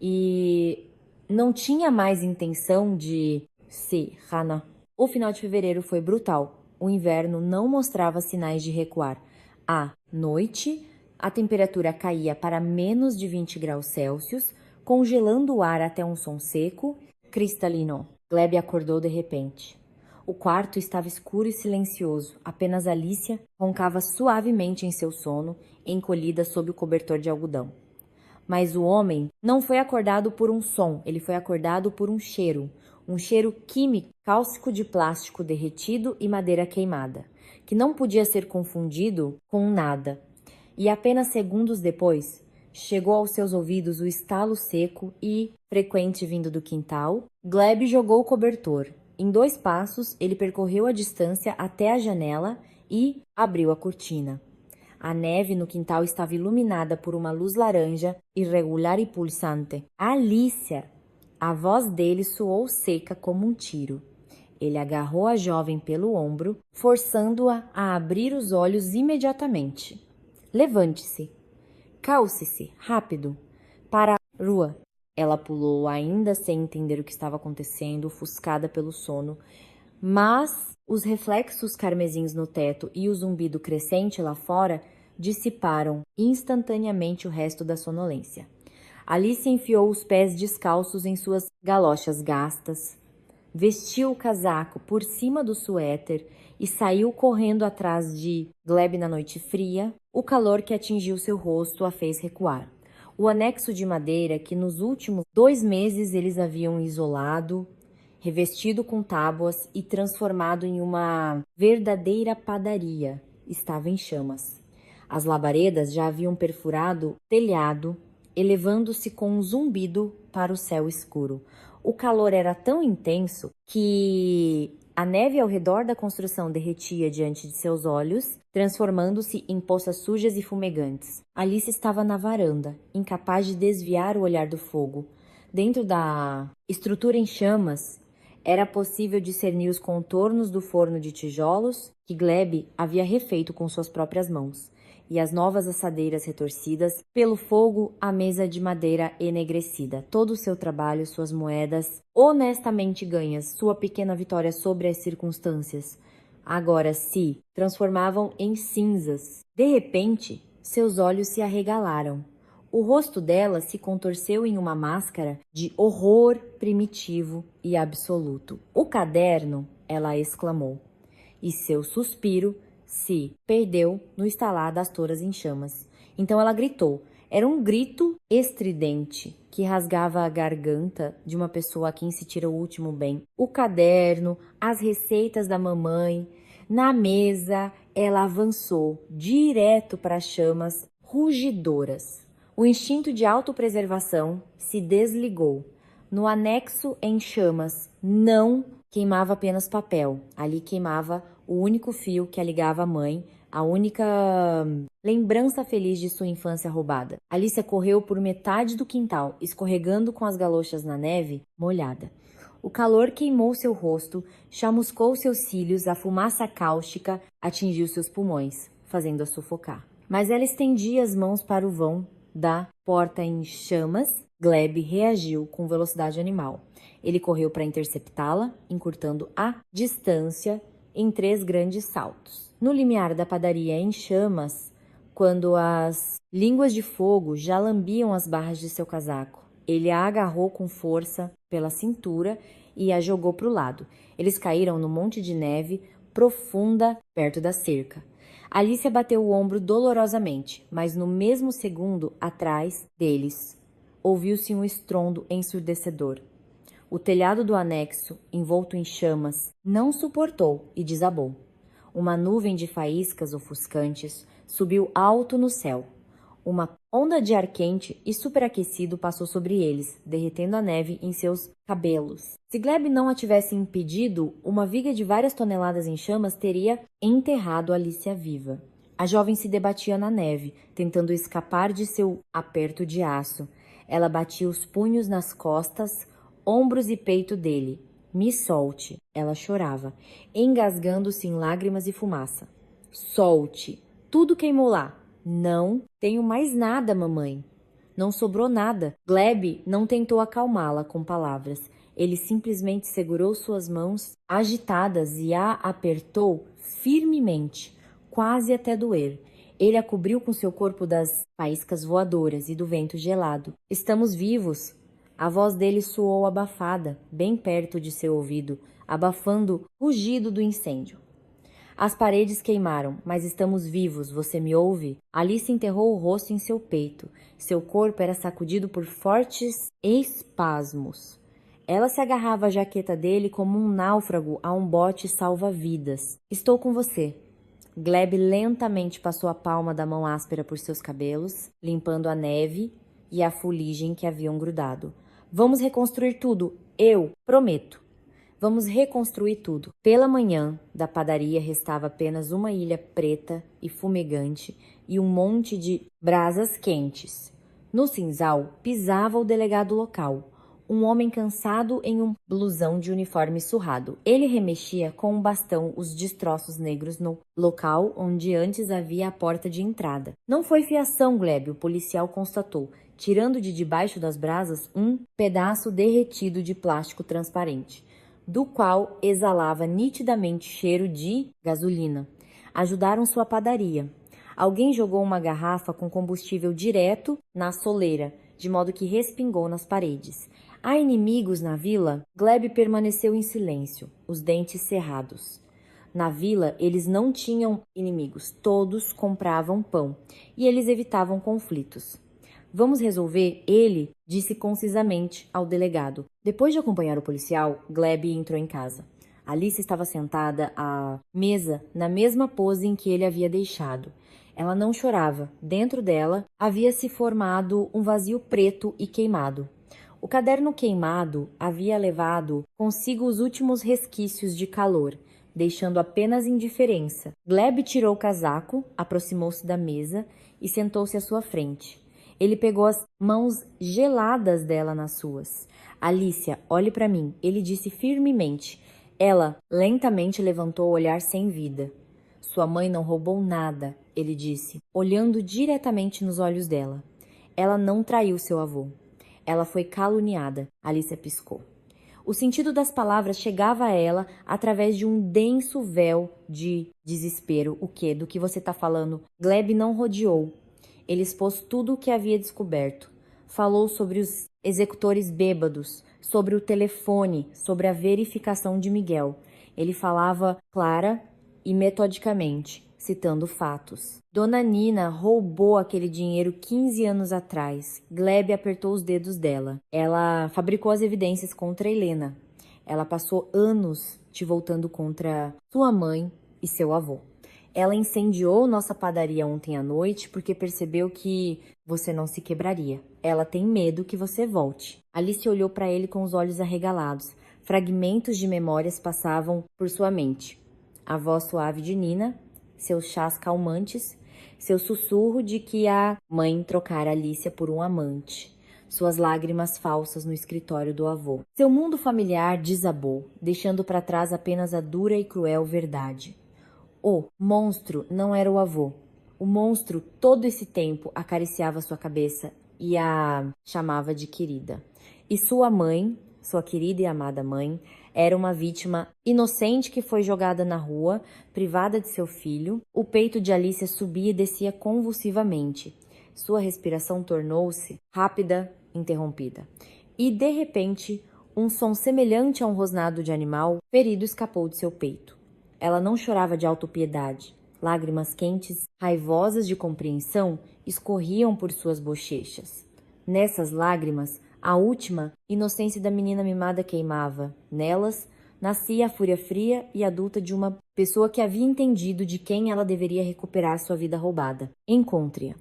E não tinha mais intenção de se Hannah. O final de fevereiro foi brutal. O inverno não mostrava sinais de recuar. À noite, a temperatura caía para menos de 20 graus Celsius, congelando o ar até um som seco, cristalino. Gleb acordou de repente. O quarto estava escuro e silencioso. Apenas Alicia roncava suavemente em seu sono, encolhida sob o cobertor de algodão. Mas o homem não foi acordado por um som, ele foi acordado por um cheiro químico, cáustico de plástico derretido e madeira queimada, que não podia ser confundido com nada. E apenas segundos depois, chegou aos seus ouvidos o estalo seco e frequente vindo do quintal. Gleb jogou o cobertor. Em 2 passos, ele percorreu a distância até a janela e abriu a cortina. A neve no quintal estava iluminada por uma luz laranja, irregular e pulsante. Alicia! A voz dele soou seca como um tiro. Ele agarrou a jovem pelo ombro, forçando-a a abrir os olhos imediatamente. Levante-se. Calce-se, rápido. Para a rua. Ela pulou, ainda sem entender o que estava acontecendo, ofuscada pelo sono, mas os reflexos carmesins no teto e o zumbido crescente lá fora dissiparam instantaneamente o resto da sonolência. Alice enfiou os pés descalços em suas galochas gastas, vestiu o casaco por cima do suéter e saiu correndo atrás de Gleb na noite fria. O calor que atingiu seu rosto a fez recuar. O anexo de madeira que nos últimos 2 meses eles haviam isolado, revestido com tábuas e transformado em uma verdadeira padaria, estava em chamas. As labaredas já haviam perfurado o telhado, elevando-se com um zumbido para o céu escuro. O calor era tão intenso que a neve ao redor da construção derretia diante de seus olhos, transformando-se em poças sujas e fumegantes. Alice estava na varanda, incapaz de desviar o olhar do fogo. Dentro da estrutura em chamas, era possível discernir os contornos do forno de tijolos que Gleb havia refeito com suas próprias mãos, e as novas assadeiras retorcidas pelo fogo, a mesa de madeira enegrecida, todo o seu trabalho, suas moedas honestamente ganhas, sua pequena vitória sobre as circunstâncias, agora se transformavam em cinzas. De repente, seus olhos se arregalaram. O rosto dela se contorceu em uma máscara de horror primitivo e absoluto. "O caderno!" ela exclamou, e seu suspiro se perdeu no estalar das touras em chamas. Então ela gritou. Era um grito estridente que rasgava a garganta de uma pessoa a quem se tira o último bem. O caderno, as receitas da mamãe. Na mesa, ela avançou direto para as chamas rugidoras. O instinto de autopreservação se desligou. No anexo em chamas não queimava apenas papel. Ali queimava o único fio que a ligava à mãe, a única lembrança feliz de sua infância roubada. Alicia correu por metade do quintal, escorregando com as galochas na neve molhada. O calor queimou seu rosto, chamuscou seus cílios, a fumaça cáustica atingiu seus pulmões, fazendo-a sufocar. Mas ela estendia as mãos para o vão da porta em chamas. Gleb reagiu com velocidade animal. Ele correu para interceptá-la, encurtando a distância em 3 grandes saltos. No limiar da padaria em chamas, quando as línguas de fogo já lambiam as barras de seu casaco, Ele a agarrou com força pela cintura e a jogou para o lado. Eles caíram no monte de neve profunda perto da cerca. Alicia bateu o ombro dolorosamente, mas no mesmo segundo, atrás deles, ouviu-se um estrondo ensurdecedor. O telhado do anexo, envolto em chamas, não suportou e desabou. Uma nuvem de faíscas ofuscantes subiu alto no céu. Uma onda de ar quente e superaquecido passou sobre eles, derretendo a neve em seus cabelos. Se Gleb não a tivesse impedido, uma viga de várias toneladas em chamas teria enterrado Alicia viva. A jovem se debatia na neve, tentando escapar de seu aperto de aço. Ela batia os punhos nas costas, ombros e peito dele. Me solte, ela chorava, engasgando-se em lágrimas e fumaça. Solte, tudo queimou lá. Não tenho mais nada, mamãe. Não sobrou nada. Gleb não tentou acalmá-la com palavras. Ele simplesmente segurou suas mãos agitadas e a apertou firmemente, quase até doer. Ele a cobriu com seu corpo das faíscas voadoras e do vento gelado. Estamos vivos. A voz dele soou abafada, bem perto de seu ouvido, abafando o rugido do incêndio. As paredes queimaram, mas estamos vivos, você me ouve? Alice enterrou o rosto em seu peito. Seu corpo era sacudido por fortes espasmos. Ela se agarrava à jaqueta dele como um náufrago a um bote salva-vidas. Estou com você. Gleb lentamente passou a palma da mão áspera por seus cabelos, limpando a neve e a fuligem que haviam grudado. Vamos reconstruir tudo, eu prometo. Vamos reconstruir tudo. Pela manhã, da padaria restava apenas uma ilha preta e fumegante e um monte de brasas quentes. No cinzal, pisava o delegado local, um homem cansado em um blusão de uniforme surrado. Ele remexia com um bastão os destroços negros no local onde antes havia a porta de entrada. Não foi fiação, Gleb, o policial constatou, tirando de debaixo das brasas um pedaço derretido de plástico transparente, do qual exalava nitidamente cheiro de gasolina. Ajudaram sua padaria. Alguém jogou uma garrafa com combustível direto na soleira, de modo que respingou nas paredes. Há inimigos na vila? Gleb permaneceu em silêncio, os dentes cerrados. Na vila, eles não tinham inimigos, todos compravam pão, e eles evitavam conflitos. Vamos resolver, ele disse concisamente ao delegado. Depois de acompanhar o policial, Gleb entrou em casa. Alice estava sentada à mesa na mesma pose em que ele havia deixado. Ela não chorava. Dentro dela havia se formado um vazio preto e queimado. O caderno queimado havia levado consigo os últimos resquícios de calor, deixando apenas indiferença. Gleb tirou o casaco, aproximou-se da mesa e sentou-se à sua frente. Ele pegou as mãos geladas dela nas suas. Alicia, olhe para mim, ele disse firmemente. Ela lentamente levantou o olhar sem vida. Sua mãe não roubou nada, ele disse, olhando diretamente nos olhos dela. Ela não traiu seu avô. Ela foi caluniada, Alicia piscou. O sentido das palavras chegava a ela através de um denso véu de desespero. O quê? Do que você está falando? Gleb não rodeou. Ele expôs tudo o que havia descoberto. Falou sobre os executores bêbados, sobre o telefone, sobre a verificação de Miguel. Ele falava clara e metodicamente, citando fatos. Dona Nina roubou aquele dinheiro 15 anos atrás. Gleb apertou os dedos dela. Ela fabricou as evidências contra Helena. Ela passou anos te voltando contra sua mãe e seu avô. Ela incendiou nossa padaria ontem à noite porque percebeu que você não se quebraria. Ela tem medo que você volte. Alice olhou para ele com os olhos arregalados. Fragmentos de memórias passavam por sua mente. A voz suave de Nina, seus chás calmantes, seu sussurro de que a mãe trocara Alicia por um amante. Suas lágrimas falsas no escritório do avô. Seu mundo familiar desabou, deixando para trás apenas a dura e cruel verdade. O monstro não era o avô. O monstro, todo esse tempo, acariciava sua cabeça e a chamava de querida. E sua mãe, sua querida e amada mãe, era uma vítima inocente que foi jogada na rua, privada de seu filho. O peito de Alicia subia e descia convulsivamente. Sua respiração tornou-se rápida, interrompida. E, de repente, um som semelhante a um rosnado de animal ferido escapou de seu peito. Ela não chorava de autopiedade. Lágrimas quentes, raivosas de compreensão, escorriam por suas bochechas. Nessas lágrimas, a última inocência da menina mimada queimava. Nelas, nascia a fúria fria e adulta de uma pessoa que havia entendido de quem ela deveria recuperar sua vida roubada. Encontre-a.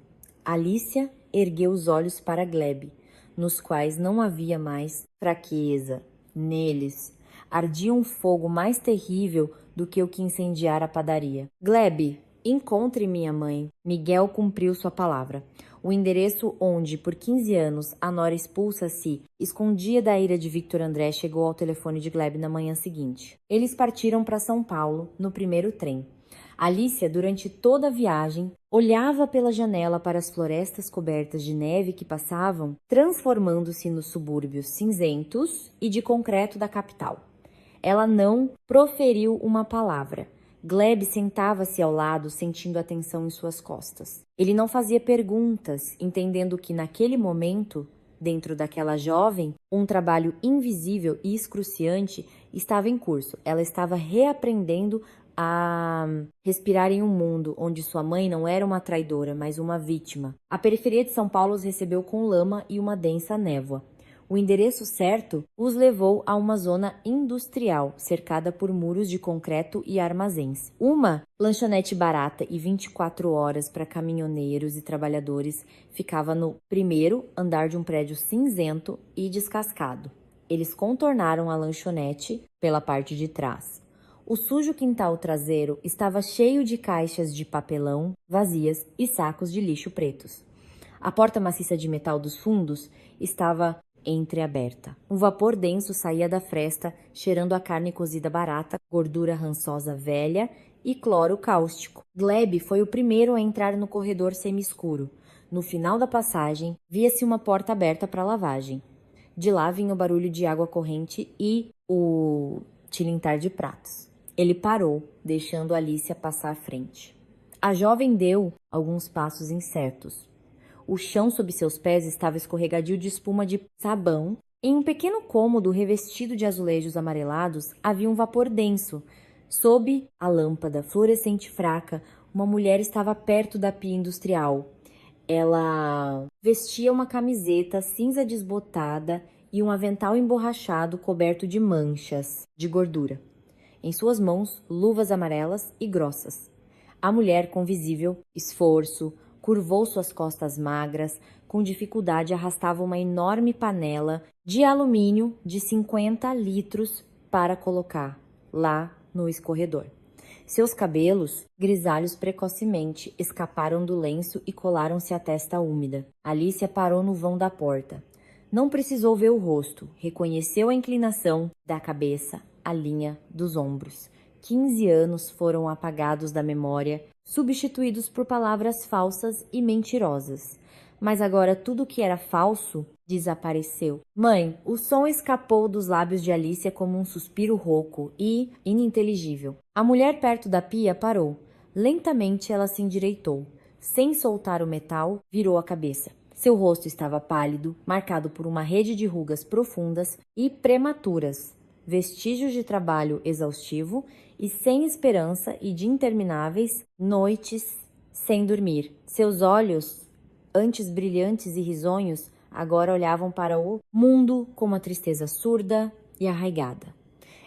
Alicia ergueu os olhos para Gleb, nos quais não havia mais fraqueza. Neles ardia um fogo mais terrível do que o que incendiara a padaria. Gleb, encontre minha mãe. Miguel cumpriu sua palavra. O endereço onde, por 15 anos, a nora expulsa se escondia da ira de Victor André chegou ao telefone de Gleb na manhã seguinte. Eles partiram para São Paulo no primeiro trem. Alicia, durante toda a viagem, olhava pela janela para as florestas cobertas de neve que passavam, transformando-se nos subúrbios cinzentos e de concreto da capital. Ela não proferiu uma palavra. Gleb sentava-se ao lado, sentindo a tensão em suas costas. Ele não fazia perguntas, entendendo que naquele momento, dentro daquela jovem, um trabalho invisível e excruciante estava em curso. Ela estava reaprendendo a respirar em um mundo onde sua mãe não era uma traidora, mas uma vítima. A periferia de São Paulo os recebeu com lama e uma densa névoa. O endereço certo os levou a uma zona industrial, cercada por muros de concreto e armazéns. Uma lanchonete barata e 24 horas para caminhoneiros e trabalhadores ficava no primeiro andar de um prédio cinzento e descascado. Eles contornaram a lanchonete pela parte de trás. O sujo quintal traseiro estava cheio de caixas de papelão vazias e sacos de lixo pretos. A porta maciça de metal dos fundos estava entreaberta. Um vapor denso saía da fresta, cheirando a carne cozida barata, gordura rançosa velha e cloro cáustico. Gleb foi o primeiro a entrar no corredor semi-escuro. No final da passagem, via-se uma porta aberta para lavagem. De lá vinha o barulho de água corrente e o tilintar de pratos. Ele parou, deixando Alicia passar à frente. A jovem deu alguns passos incertos. O chão sob seus pés estava escorregadio de espuma de sabão. Em um pequeno cômodo revestido de azulejos amarelados, havia um vapor denso. Sob a lâmpada fluorescente fraca, uma mulher estava perto da pia industrial. Ela vestia uma camiseta cinza desbotada e um avental emborrachado coberto de manchas de gordura. Em suas mãos, luvas amarelas e grossas. A mulher, com visível esforço, curvou suas costas magras, com dificuldade arrastava uma enorme panela de alumínio de 50 litros para colocar lá no escorredor. Seus cabelos, grisalhos precocemente, escaparam do lenço e colaram-se à testa úmida. Alicia parou no vão da porta. Não precisou ver o rosto, reconheceu a inclinação da cabeça, a linha dos ombros. 15 anos foram apagados da memória, substituídos por palavras falsas e mentirosas. Mas agora tudo o que era falso desapareceu. Mãe, o som escapou dos lábios de Alicia como um suspiro rouco e ininteligível. A mulher perto da pia parou. Lentamente ela se endireitou. Sem soltar o metal, virou a cabeça. Seu rosto estava pálido, marcado por uma rede de rugas profundas e prematuras, vestígios de trabalho exaustivo e sem esperança e de intermináveis noites sem dormir. Seus olhos, antes brilhantes e risonhos, agora olhavam para o mundo com uma tristeza surda e arraigada.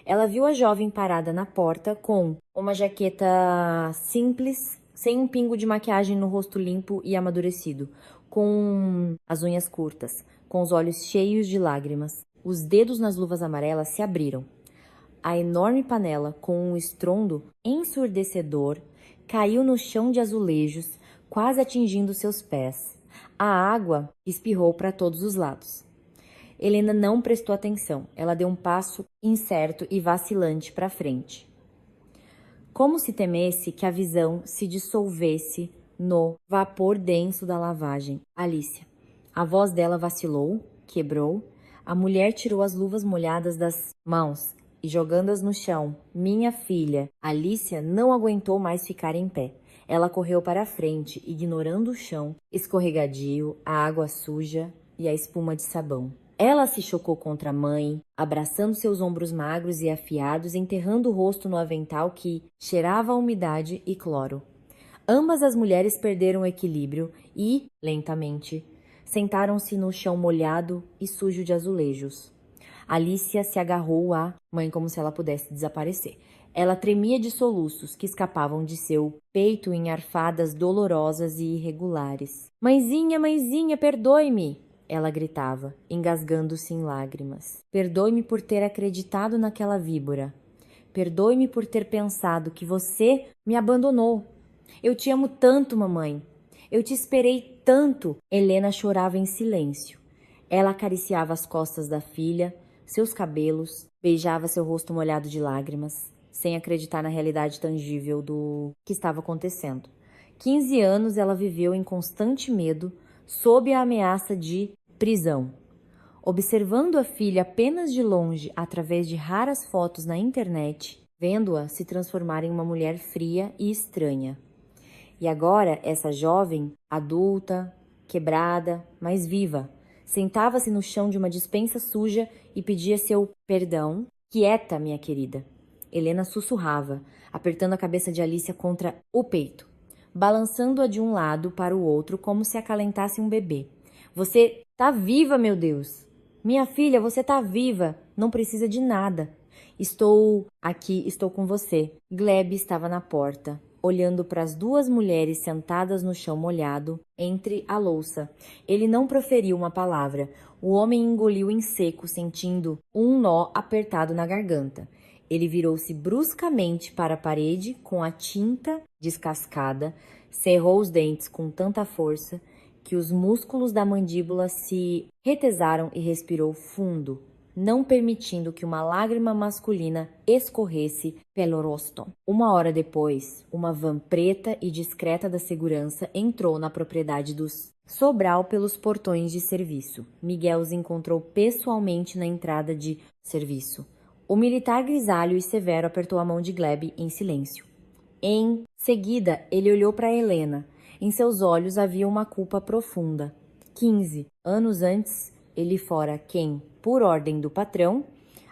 Ela viu a jovem parada na porta com uma jaqueta simples, sem um pingo de maquiagem no rosto limpo e amadurecido, com as unhas curtas, com os olhos cheios de lágrimas. Os dedos nas luvas amarelas se abriram. A enorme panela, com um estrondo ensurdecedor, caiu no chão de azulejos, quase atingindo seus pés. A água espirrou para todos os lados. Helena não prestou atenção. Ela deu um passo incerto e vacilante para frente, como se temesse que a visão se dissolvesse no vapor denso da lavagem. Alicia. A voz dela vacilou, quebrou. A mulher tirou as luvas molhadas das mãos e jogando-as no chão. Minha filha. Alicia não aguentou mais ficar em pé. Ela correu para a frente, ignorando o chão escorregadio, a água suja e a espuma de sabão. Ela se chocou contra a mãe, abraçando seus ombros magros e afiados, enterrando o rosto no avental que cheirava a umidade e cloro. Ambas as mulheres perderam o equilíbrio e, lentamente, sentaram-se no chão molhado e sujo de azulejos. Alicia se agarrou à mãe como se ela pudesse desaparecer. Ela tremia de soluços que escapavam de seu peito em arfadas dolorosas e irregulares. Mãezinha, mãezinha, perdoe-me! Ela gritava, engasgando-se em lágrimas. Perdoe-me por ter acreditado naquela víbora. Perdoe-me por ter pensado que você me abandonou. Eu te amo tanto, mamãe. Eu te esperei tanto. Helena chorava em silêncio. Ela acariciava as costas da filha, seus cabelos, beijava seu rosto molhado de lágrimas, sem acreditar na realidade tangível do que estava acontecendo. 15 anos ela viveu em constante medo, sob a ameaça de prisão. Observando a filha apenas de longe através de raras fotos na internet, vendo-a se transformar em uma mulher fria e estranha. E agora essa jovem, adulta, quebrada, mas viva, sentava-se no chão de uma despensa suja e pedia seu perdão. Quieta, minha querida. Helena sussurrava, apertando a cabeça de Alicia contra o peito, balançando-a de um lado para o outro como se acalentasse um bebê. Você tá viva, meu Deus! Minha filha, você tá viva! Não precisa de nada. Estou aqui, estou com você. Gleb estava na porta, olhando para as duas mulheres sentadas no chão molhado, entre a louça. Ele não proferiu uma palavra. O homem engoliu em seco, sentindo um nó apertado na garganta. Ele virou-se bruscamente para a parede com a tinta descascada, cerrou os dentes com tanta força que os músculos da mandíbula se retesaram e respirou fundo, não permitindo que uma lágrima masculina escorresse pelo rosto. 1 hora depois, uma van preta e discreta da segurança entrou na propriedade dos Sobral pelos portões de serviço. Miguel os encontrou pessoalmente na entrada de serviço. O militar grisalho e severo apertou a mão de Gleb em silêncio. Em seguida, ele olhou para Helena. Em seus olhos havia uma culpa profunda. 15 anos antes, ele fora quem, por ordem do patrão,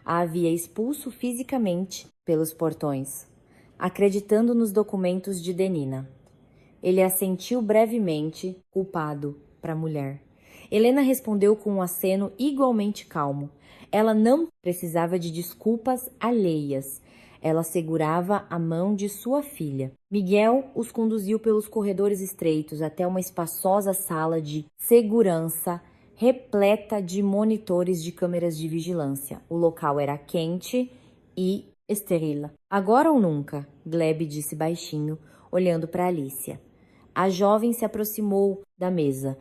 a havia expulso fisicamente pelos portões, acreditando nos documentos de Denina. Ele assentiu brevemente, culpado, para a mulher. Helena respondeu com um aceno igualmente calmo. Ela não precisava de desculpas alheias. Ela segurava a mão de sua filha. Miguel os conduziu pelos corredores estreitos até uma espaçosa sala de segurança repleta de monitores de câmeras de vigilância. O local era quente e estéril. Agora ou nunca, Gleb disse baixinho, olhando para Alicia. A jovem se aproximou da mesa.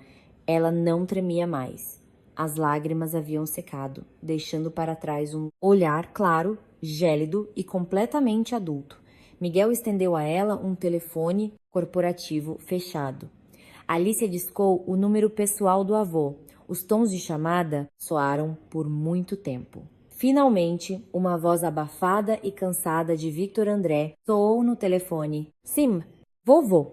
Ela não tremia mais. As lágrimas haviam secado, deixando para trás um olhar claro, gélido e completamente adulto. Miguel estendeu a ela um telefone corporativo fechado. Alicia discou o número pessoal do avô. Os tons de chamada soaram por muito tempo. Finalmente, uma voz abafada e cansada de Victor André soou no telefone. Sim, vovô.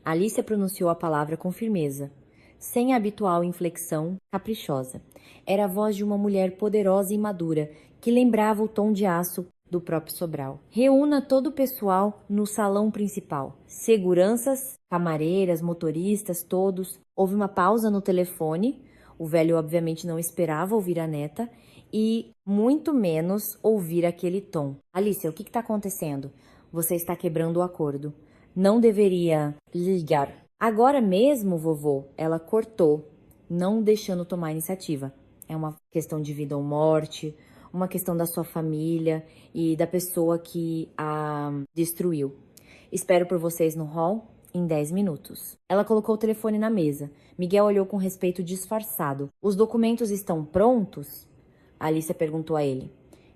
Alicia pronunciou a palavra com firmeza, sem a habitual inflexão caprichosa. Era a voz de uma mulher poderosa e madura, que lembrava o tom de aço do próprio Sobral. Reúna todo o pessoal no salão principal. Seguranças, camareiras, motoristas, todos. Houve uma pausa no telefone. O velho obviamente não esperava ouvir a neta e muito menos ouvir aquele tom. Alicia, o que está acontecendo? Você está quebrando o acordo. Não deveria ligar. Agora mesmo, vovô, ela cortou, não deixando tomar iniciativa. É uma questão de vida ou morte, uma questão da sua família e da pessoa que a destruiu. Espero por vocês no hall em 10 minutos. Ela colocou o telefone na mesa. Miguel olhou com respeito disfarçado. Os documentos estão prontos? Alicia perguntou a ele.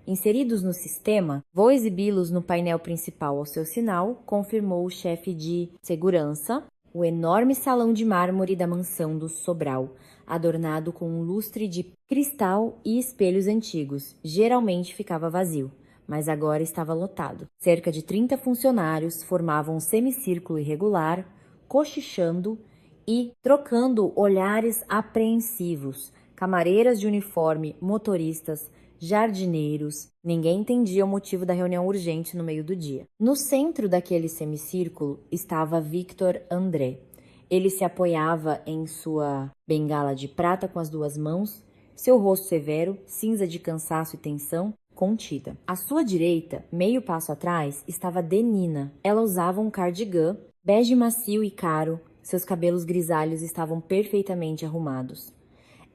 Inseridos no sistema, vou exibi-los no painel principal ao seu sinal, confirmou o chefe de segurança. O enorme salão de mármore da mansão do Sobral, adornado com um lustre de cristal e espelhos antigos, geralmente ficava vazio. mas agora estava lotado. Cerca de 30 funcionários formavam um semicírculo irregular, cochichando e trocando olhares apreensivos. Camareiras de uniforme, motoristas, jardineiros. Ninguém entendia o motivo da reunião urgente no meio do dia. No centro daquele semicírculo estava Victor André. Ele se apoiava em sua bengala de prata com as duas mãos, seu rosto severo, cinza de cansaço e tensão, contida. À sua direita, meio passo atrás, estava Denina. Ela usava um cardigan, bege macio e caro, seus cabelos grisalhos estavam perfeitamente arrumados.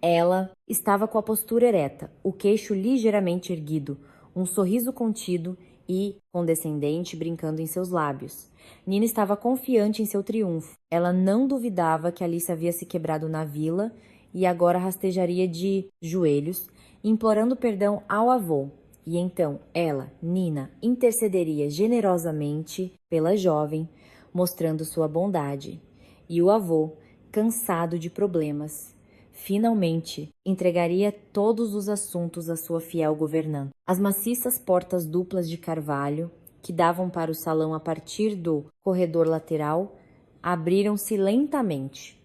Ela estava com a postura ereta, o queixo ligeiramente erguido, um sorriso contido e condescendente brincando em seus lábios. Nina estava confiante em seu triunfo. Ela não duvidava que Alice havia se quebrado na vila e agora rastejaria de joelhos, implorando perdão ao avô. E então ela, Nina, intercederia generosamente pela jovem, mostrando sua bondade. E o avô, cansado de problemas, finalmente entregaria todos os assuntos à sua fiel governanta. As maciças portas duplas de carvalho, que davam para o salão a partir do corredor lateral, abriram-se lentamente.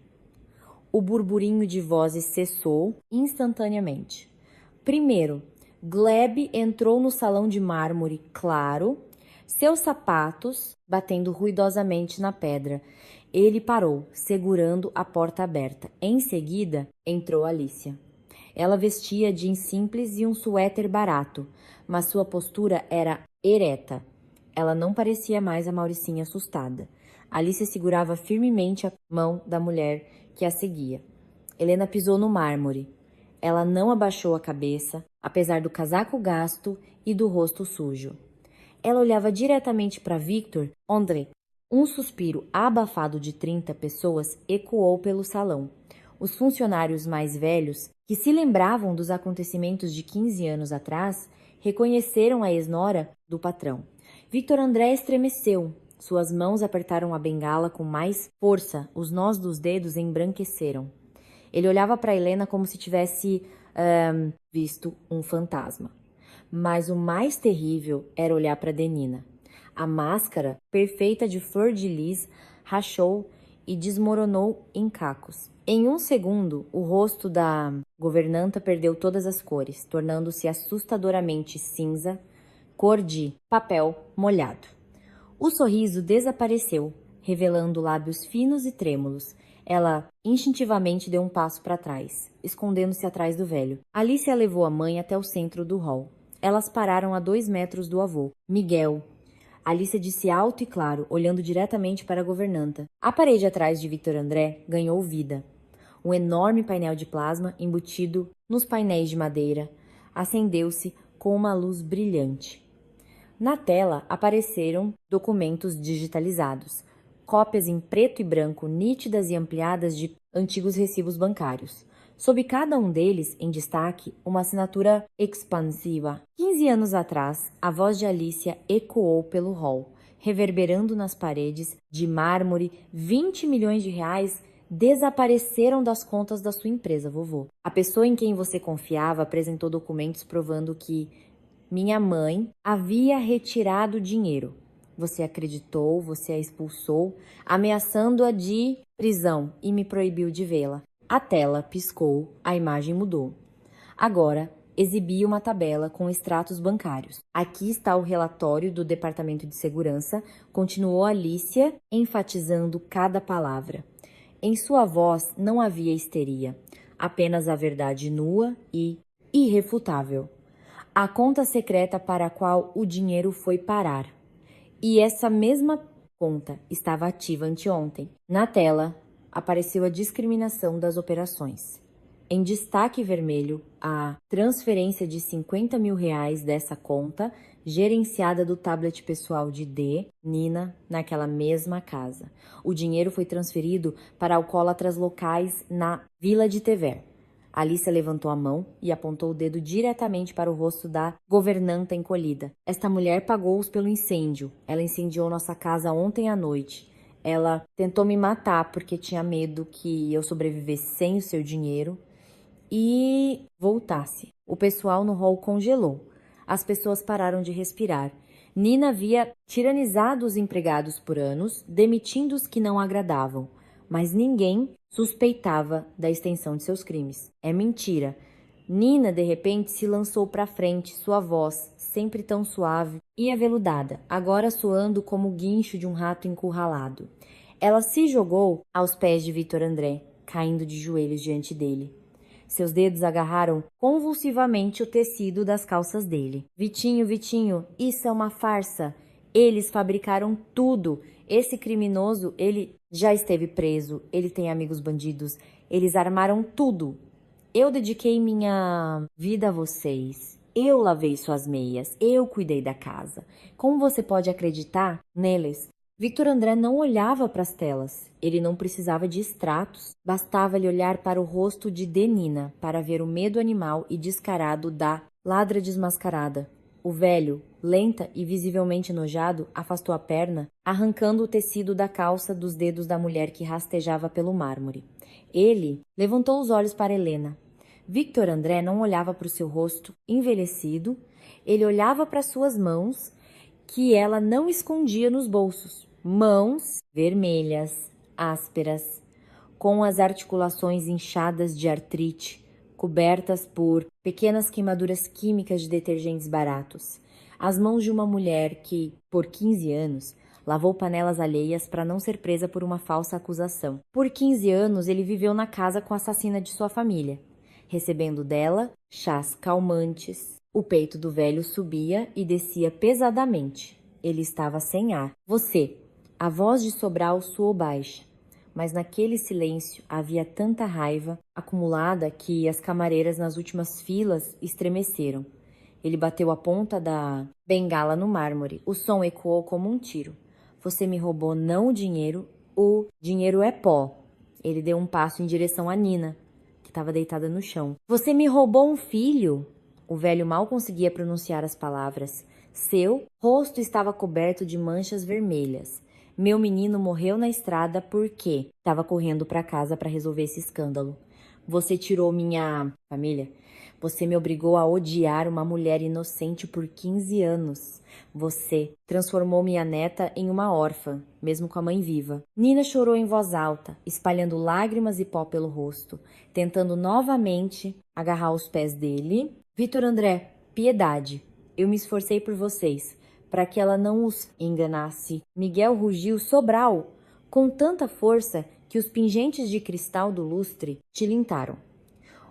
O burburinho de vozes cessou instantaneamente. Primeiro, Gleb entrou no salão de mármore claro, seus sapatos batendo ruidosamente na pedra. Ele parou, segurando a porta aberta. Em seguida, entrou Alicia. Ela vestia jeans simples e um suéter barato, mas sua postura era ereta. Ela não parecia mais a Mauricinha assustada. Alicia segurava firmemente a mão da mulher que a seguia. Helena pisou no mármore. Ela não abaixou a cabeça, apesar do casaco gasto e do rosto sujo. Ela olhava diretamente para Victor André. Um suspiro abafado de 30 pessoas ecoou pelo salão. Os funcionários mais velhos, que se lembravam dos acontecimentos de 15 anos atrás, reconheceram a esnora do patrão. Victor André estremeceu. Suas mãos apertaram a bengala com mais força, os nós dos dedos embranqueceram. Ele olhava para Helena como se tivesse visto um fantasma. Mas o mais terrível era olhar para Denina. A máscara, perfeita de flor de lis, rachou e desmoronou em cacos. Em um segundo, o rosto da governanta perdeu todas as cores, tornando-se assustadoramente cinza, cor de papel molhado. O sorriso desapareceu, revelando lábios finos e trêmulos. Ela instintivamente deu um passo para trás, escondendo-se atrás do velho. Alicia levou a mãe até o centro do hall. Elas pararam a 2 metros do avô. Miguel. Alicia disse alto e claro, olhando diretamente para a governanta. A parede atrás de Victor André ganhou vida. Um enorme painel de plasma, embutido nos painéis de madeira, acendeu-se com uma luz brilhante. Na tela apareceram documentos digitalizados, cópias em preto e branco nítidas e ampliadas de antigos recibos bancários. Sob cada um deles, em destaque, uma assinatura expansiva. 15 anos atrás, a voz de Alicia ecoou pelo hall, reverberando nas paredes de mármore. 20 milhões de reais desapareceram das contas da sua empresa, vovô. A pessoa em quem você confiava apresentou documentos provando que minha mãe havia retirado o dinheiro. Você acreditou, você a expulsou, ameaçando-a de prisão e me proibiu de vê-la. A tela piscou, a imagem mudou. Agora, exibia uma tabela com extratos bancários. Aqui está o relatório do Departamento de Segurança, continuou Alicia, enfatizando cada palavra. Em sua voz não havia histeria, apenas a verdade nua e irrefutável. A conta secreta para a qual o dinheiro foi parar. E essa mesma conta estava ativa anteontem. Na tela, apareceu a discriminação das operações. Em destaque vermelho, a transferência de 50 mil reais dessa conta, gerenciada do tablet pessoal de D, Nina, naquela mesma casa. O dinheiro foi transferido para alcoólatras locais na Vila de Tever. Alicia levantou a mão e apontou o dedo diretamente para o rosto da governanta encolhida. Esta mulher pagou-os pelo incêndio. Ela incendiou nossa casa ontem à noite. Ela tentou me matar porque tinha medo que eu sobrevivesse sem o seu dinheiro e voltasse. O pessoal no hall congelou. as pessoas pararam de respirar. Nina havia tiranizado os empregados por anos, demitindo os que não agradavam, mas ninguém suspeitava da extensão de seus crimes. É mentira. Nina, de repente, se lançou para frente, sua voz, sempre tão suave e aveludada, agora soando como o guincho de um rato encurralado. Ela se jogou aos pés de Victor André, caindo de joelhos diante dele. Seus dedos agarraram convulsivamente o tecido das calças dele. Vitinho, Vitinho, isso é uma farsa. Eles fabricaram tudo. Esse criminoso, ele já esteve preso. Ele tem amigos bandidos. Eles armaram tudo. Eu dediquei minha vida a vocês. Eu lavei suas meias. Eu cuidei da casa. Como você pode acreditar neles? Victor André não olhava para as telas. Ele não precisava de extratos. Bastava-lhe olhar para o rosto de Denina para ver o medo animal e descarado da ladra desmascarada. O velho, lenta e visivelmente enojado, afastou a perna, arrancando o tecido da calça dos dedos da mulher que rastejava pelo mármore. Ele levantou os olhos para Helena. Victor André não olhava para o seu rosto envelhecido. Ele olhava para suas mãos, que ela não escondia nos bolsos. Mãos vermelhas, ásperas, com as articulações inchadas de artrite, cobertas por pequenas queimaduras químicas de detergentes baratos. As mãos de uma mulher que, por 15 anos, lavou panelas alheias para não ser presa por uma falsa acusação. Por 15 anos, ele viveu na casa com a assassina de sua família, recebendo dela chás calmantes. O peito do velho subia e descia pesadamente. Ele estava sem ar. Você, a voz de Sobral soou baixa, mas naquele silêncio havia tanta raiva acumulada que as camareiras nas últimas filas estremeceram. Ele bateu a ponta da bengala no mármore. O som ecoou como um tiro. Você me roubou não o dinheiro é pó. Ele deu um passo em direção a Nina, que estava deitada no chão. Você me roubou um filho? O velho mal conseguia pronunciar as palavras. Seu rosto estava coberto de manchas vermelhas. Meu menino morreu na estrada porque estava correndo para casa para resolver esse escândalo. Você tirou minha família. Você me obrigou a odiar uma mulher inocente por 15 anos. Você transformou minha neta em uma órfã, mesmo com a mãe viva. Nina chorou em voz alta, espalhando lágrimas e pó pelo rosto, tentando novamente agarrar os pés dele. Victor André, piedade. Eu me esforcei por vocês, para que ela não os enganasse. Miguel rugiu Sobral, com tanta força que os pingentes de cristal do lustre tilintaram.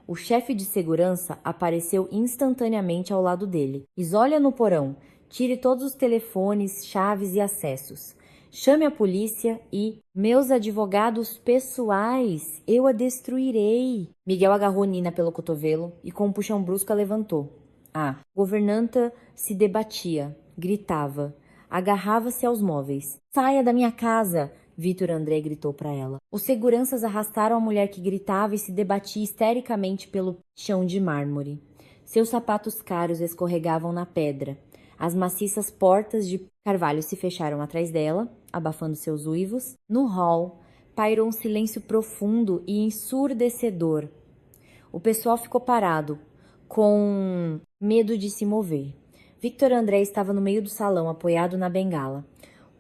O chefe de segurança apareceu instantaneamente ao lado dele. Isolha no porão. Tire todos os telefones, chaves e acessos. Chame a polícia e meus advogados pessoais. Eu a destruirei. Miguel agarrou Nina pelo cotovelo e com um puxão brusco a levantou. A governanta se debatia, gritava, agarrava-se aos móveis. Saia da minha casa! Victor André gritou para ela. Os seguranças arrastaram a mulher que gritava e se debatia histericamente pelo chão de mármore. Seus sapatos caros escorregavam na pedra. As maciças portas de carvalho se fecharam atrás dela, abafando seus uivos. No hall, pairou um silêncio profundo e ensurdecedor. O pessoal ficou parado, com medo de se mover. Victor André estava no meio do salão, apoiado na bengala.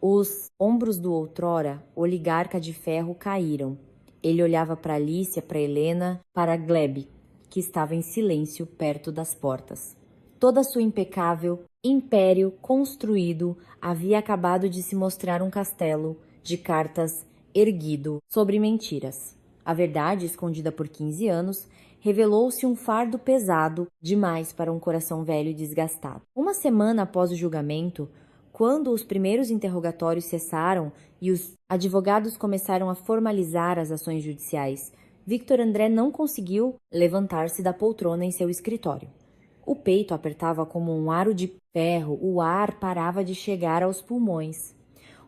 Os ombros do outrora oligarca de ferro caíram. Ele olhava para Alicia, para Helena, para Gleb, que estava em silêncio perto das portas. Toda sua impecável império construído havia acabado de se mostrar um castelo de cartas erguido sobre mentiras. A verdade, escondida por 15 anos, revelou-se um fardo pesado demais para um coração velho e desgastado. Uma semana após o julgamento, quando os primeiros interrogatórios cessaram e os advogados começaram a formalizar as ações judiciais, Victor André não conseguiu levantar-se da poltrona em seu escritório. O peito apertava como um aro de ferro, o ar parava de chegar aos pulmões.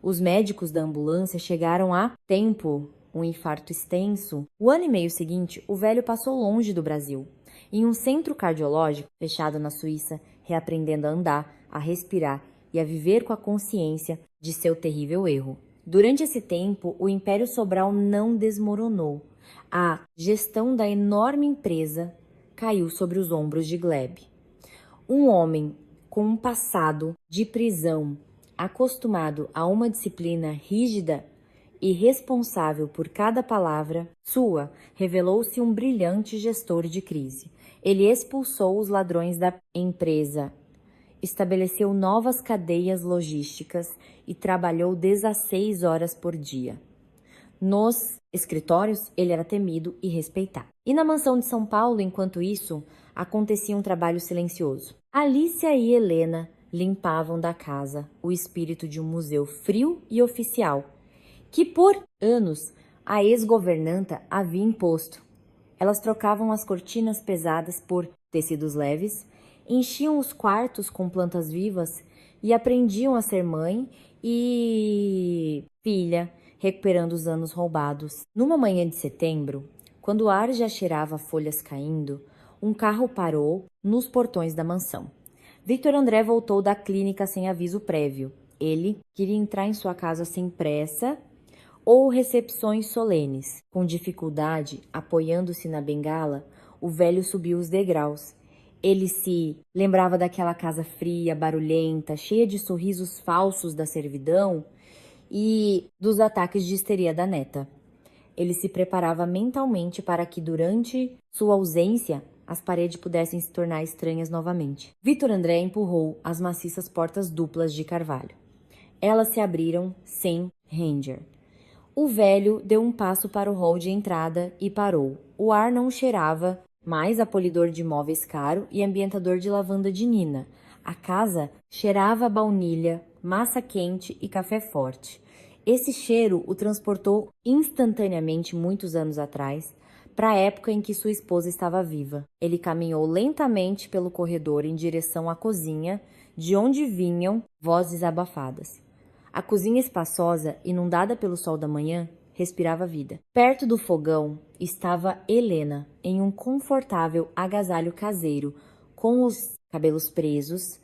Os médicos da ambulância chegaram a tempo, um infarto extenso. O ano e meio seguinte, o velho passou longe do Brasil, em um centro cardiológico fechado na Suíça, reaprendendo a andar, a respirar e a viver com a consciência de seu terrível erro. Durante esse tempo, o Império Sobral não desmoronou. A gestão da enorme empresa caiu sobre os ombros de Gleb. Um homem com um passado de prisão, acostumado a uma disciplina rígida e responsável por cada palavra sua, revelou-se um brilhante gestor de crise. Ele expulsou os ladrões da empresa, estabeleceu novas cadeias logísticas e trabalhou 16 horas por dia. Nos escritórios, ele era temido e respeitado. E na mansão de São Paulo, enquanto isso, acontecia um trabalho silencioso. Alicia e Helena limpavam da casa o espírito de um museu frio e oficial, que por anos a ex-governanta havia imposto. Elas trocavam as cortinas pesadas por tecidos leves, enchiam os quartos com plantas vivas e aprendiam a ser mãe e filha, recuperando os anos roubados. Numa manhã de setembro, quando o ar já cheirava folhas caindo, um carro parou nos portões da mansão. Victor André voltou da clínica sem aviso prévio. Ele queria entrar em sua casa sem pressa ou recepções solenes. Com dificuldade, apoiando-se na bengala, o velho subiu os degraus. Ele se lembrava daquela casa fria, barulhenta, cheia de sorrisos falsos da servidão e dos ataques de histeria da neta. Ele se preparava mentalmente para que, durante sua ausência, as paredes pudessem se tornar estranhas novamente. Victor André empurrou as maciças portas duplas de carvalho. Elas se abriram sem ranger. O velho deu um passo para o hall de entrada e parou. O ar não cheirava mais a polidor de móveis caro e ambientador de lavanda de Nina. A casa cheirava a baunilha, massa quente e café forte. Esse cheiro o transportou instantaneamente muitos anos atrás, para a época em que sua esposa estava viva. Ele caminhou lentamente pelo corredor em direção à cozinha, de onde vinham vozes abafadas. A cozinha espaçosa, inundada pelo sol da manhã, respirava vida. Perto do fogão estava Helena, em um confortável agasalho caseiro, com os cabelos presos.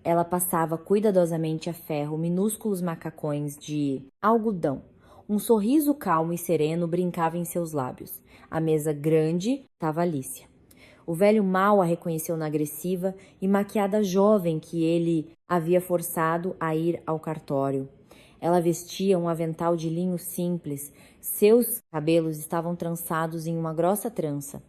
Ela passava cuidadosamente a ferro minúsculos macacões de algodão. Um sorriso calmo e sereno brincava em seus lábios. À mesa grande estava Alicia. O velho mal a reconheceu na agressiva e maquiada jovem que ele havia forçado a ir ao cartório. Ela vestia um avental de linho simples. Seus cabelos estavam trançados em uma grossa trança.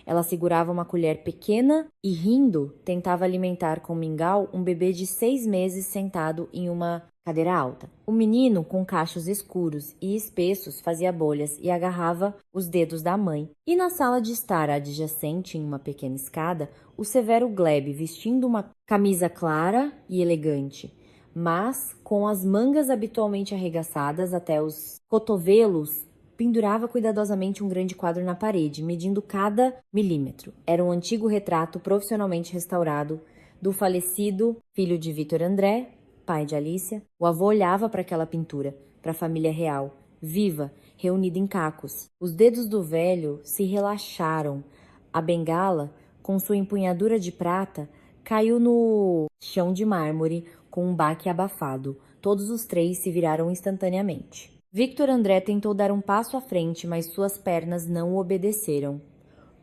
Ela segurava uma colher pequena e, rindo, tentava alimentar com mingau um bebê de 6 meses sentado em uma cadeira alta. O menino, com cachos escuros e espessos, fazia bolhas e agarrava os dedos da mãe. E na sala de estar adjacente, em uma pequena escada, o severo Gleb, vestindo uma camisa clara e elegante, mas com as mangas habitualmente arregaçadas até os cotovelos, pendurava cuidadosamente um grande quadro na parede, medindo cada milímetro. Era um antigo retrato profissionalmente restaurado do falecido filho de Victor André, pai de Alicia. O avô olhava para aquela pintura, para a família real, viva, reunida em cacos. Os dedos do velho se relaxaram. A bengala, com sua empunhadura de prata, caiu no chão de mármore com um baque abafado. Todos os três se viraram instantaneamente. Victor André tentou dar um passo à frente, mas suas pernas não o obedeceram.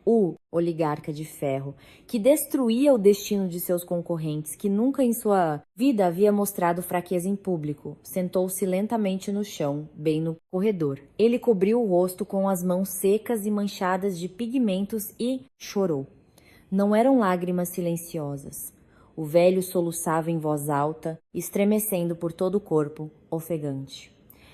O oligarca de ferro, que destruía o destino de seus concorrentes, que nunca em sua vida havia mostrado fraqueza em público, sentou-se lentamente no chão, bem no corredor. Ele cobriu o rosto com as mãos secas e manchadas de pigmentos e chorou. Não eram lágrimas silenciosas. O velho soluçava em voz alta, estremecendo por todo o corpo, ofegante.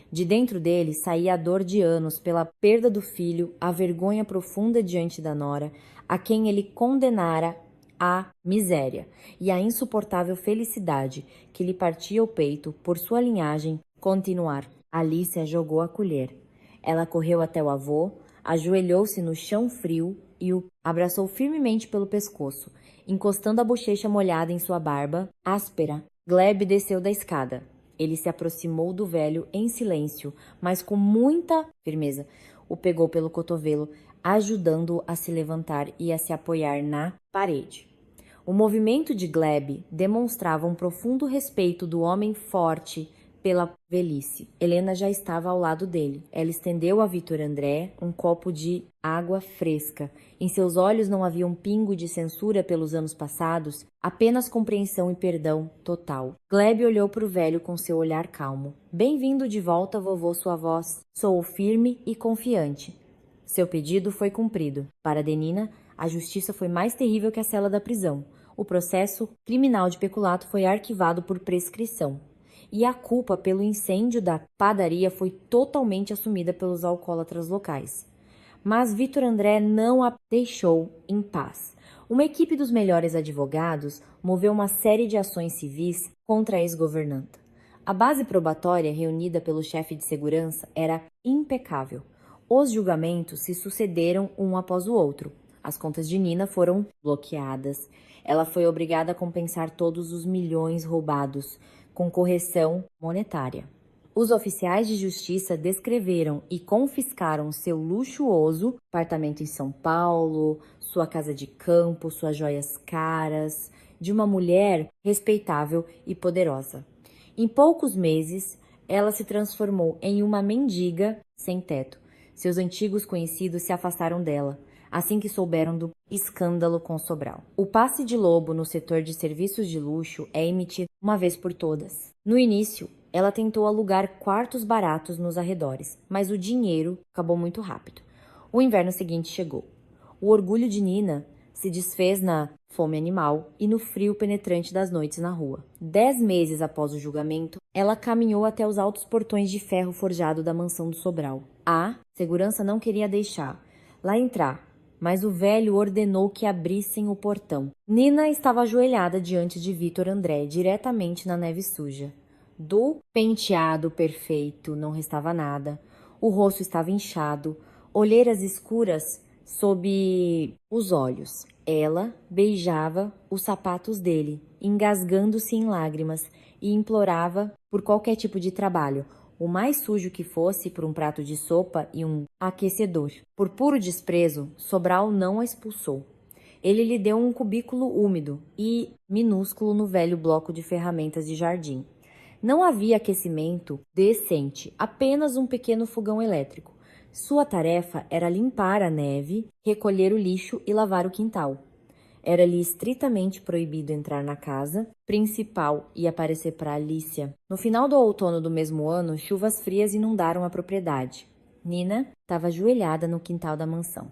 De dentro dele saía a dor de anos pela perda do filho, a vergonha profunda diante da nora, a quem ele condenara à miséria, e a insuportável felicidade que lhe partia o peito por sua linhagem continuar. Alicia jogou a colher. Ela correu até o avô, ajoelhou-se no chão frio e o abraçou firmemente pelo pescoço, encostando a bochecha molhada em sua barba áspera. Gleb desceu da escada. Ele se aproximou do velho em silêncio, mas com muita firmeza. O pegou pelo cotovelo, ajudando-o a se levantar e a se apoiar na parede. O movimento de Gleb demonstrava um profundo respeito do homem forte pela velhice. Helena já estava ao lado dele. Ela estendeu a Vitor André um copo de água fresca. Em seus olhos não havia um pingo de censura pelos anos passados, apenas compreensão e perdão total. Gleb olhou para o velho com seu olhar calmo. Bem-vindo de volta, vovô, sua voz. Sou firme e confiante. Seu pedido foi cumprido. Para Denina, a justiça foi mais terrível que a cela da prisão. O processo criminal de peculato foi arquivado por prescrição. E a culpa pelo incêndio da padaria foi totalmente assumida pelos alcoólatras locais. Mas Vitor André não a deixou em paz. Uma equipe dos melhores advogados moveu uma série de ações civis contra a ex-governanta. A base probatória reunida pelo chefe de segurança era impecável. Os julgamentos se sucederam um após o outro. As contas de Nina foram bloqueadas. Ela foi obrigada a compensar todos os milhões roubados, com correção monetária. Os oficiais de justiça descreveram e confiscaram seu luxuoso apartamento em São Paulo, sua casa de campo, suas joias caras, de uma mulher respeitável e poderosa. Em poucos meses, ela se transformou em uma mendiga sem teto. Seus antigos conhecidos se afastaram dela, assim que souberam do escândalo com Sobral. O passe de lobo no setor de serviços de luxo é emitido uma vez por todas. No início, ela tentou alugar quartos baratos nos arredores, mas o dinheiro acabou muito rápido. O inverno seguinte chegou. O orgulho de Nina se desfez na fome animal e no frio penetrante das noites na rua. 10 meses após o julgamento, ela caminhou até os altos portões de ferro forjado da mansão do Sobral. A segurança não queria deixar lá entrar, mas o velho ordenou que abrissem o portão. Nina estava ajoelhada diante de Vitor André, diretamente na neve suja. Do penteado perfeito não restava nada. O rosto estava inchado, olheiras escuras sob os olhos. Ela beijava os sapatos dele, engasgando-se em lágrimas, e implorava por qualquer tipo de trabalho, o mais sujo que fosse, por um prato de sopa e um aquecedor. Por puro desprezo, Sobral não a expulsou. Ele lhe deu um cubículo úmido e minúsculo no velho bloco de ferramentas de jardim. Não havia aquecimento decente, apenas um pequeno fogão elétrico. Sua tarefa era limpar a neve, recolher o lixo e lavar o quintal. Era-lhe estritamente proibido entrar na casa principal e aparecer para Alicia. No final do outono do mesmo ano, chuvas frias inundaram a propriedade. Nina estava ajoelhada no quintal da mansão.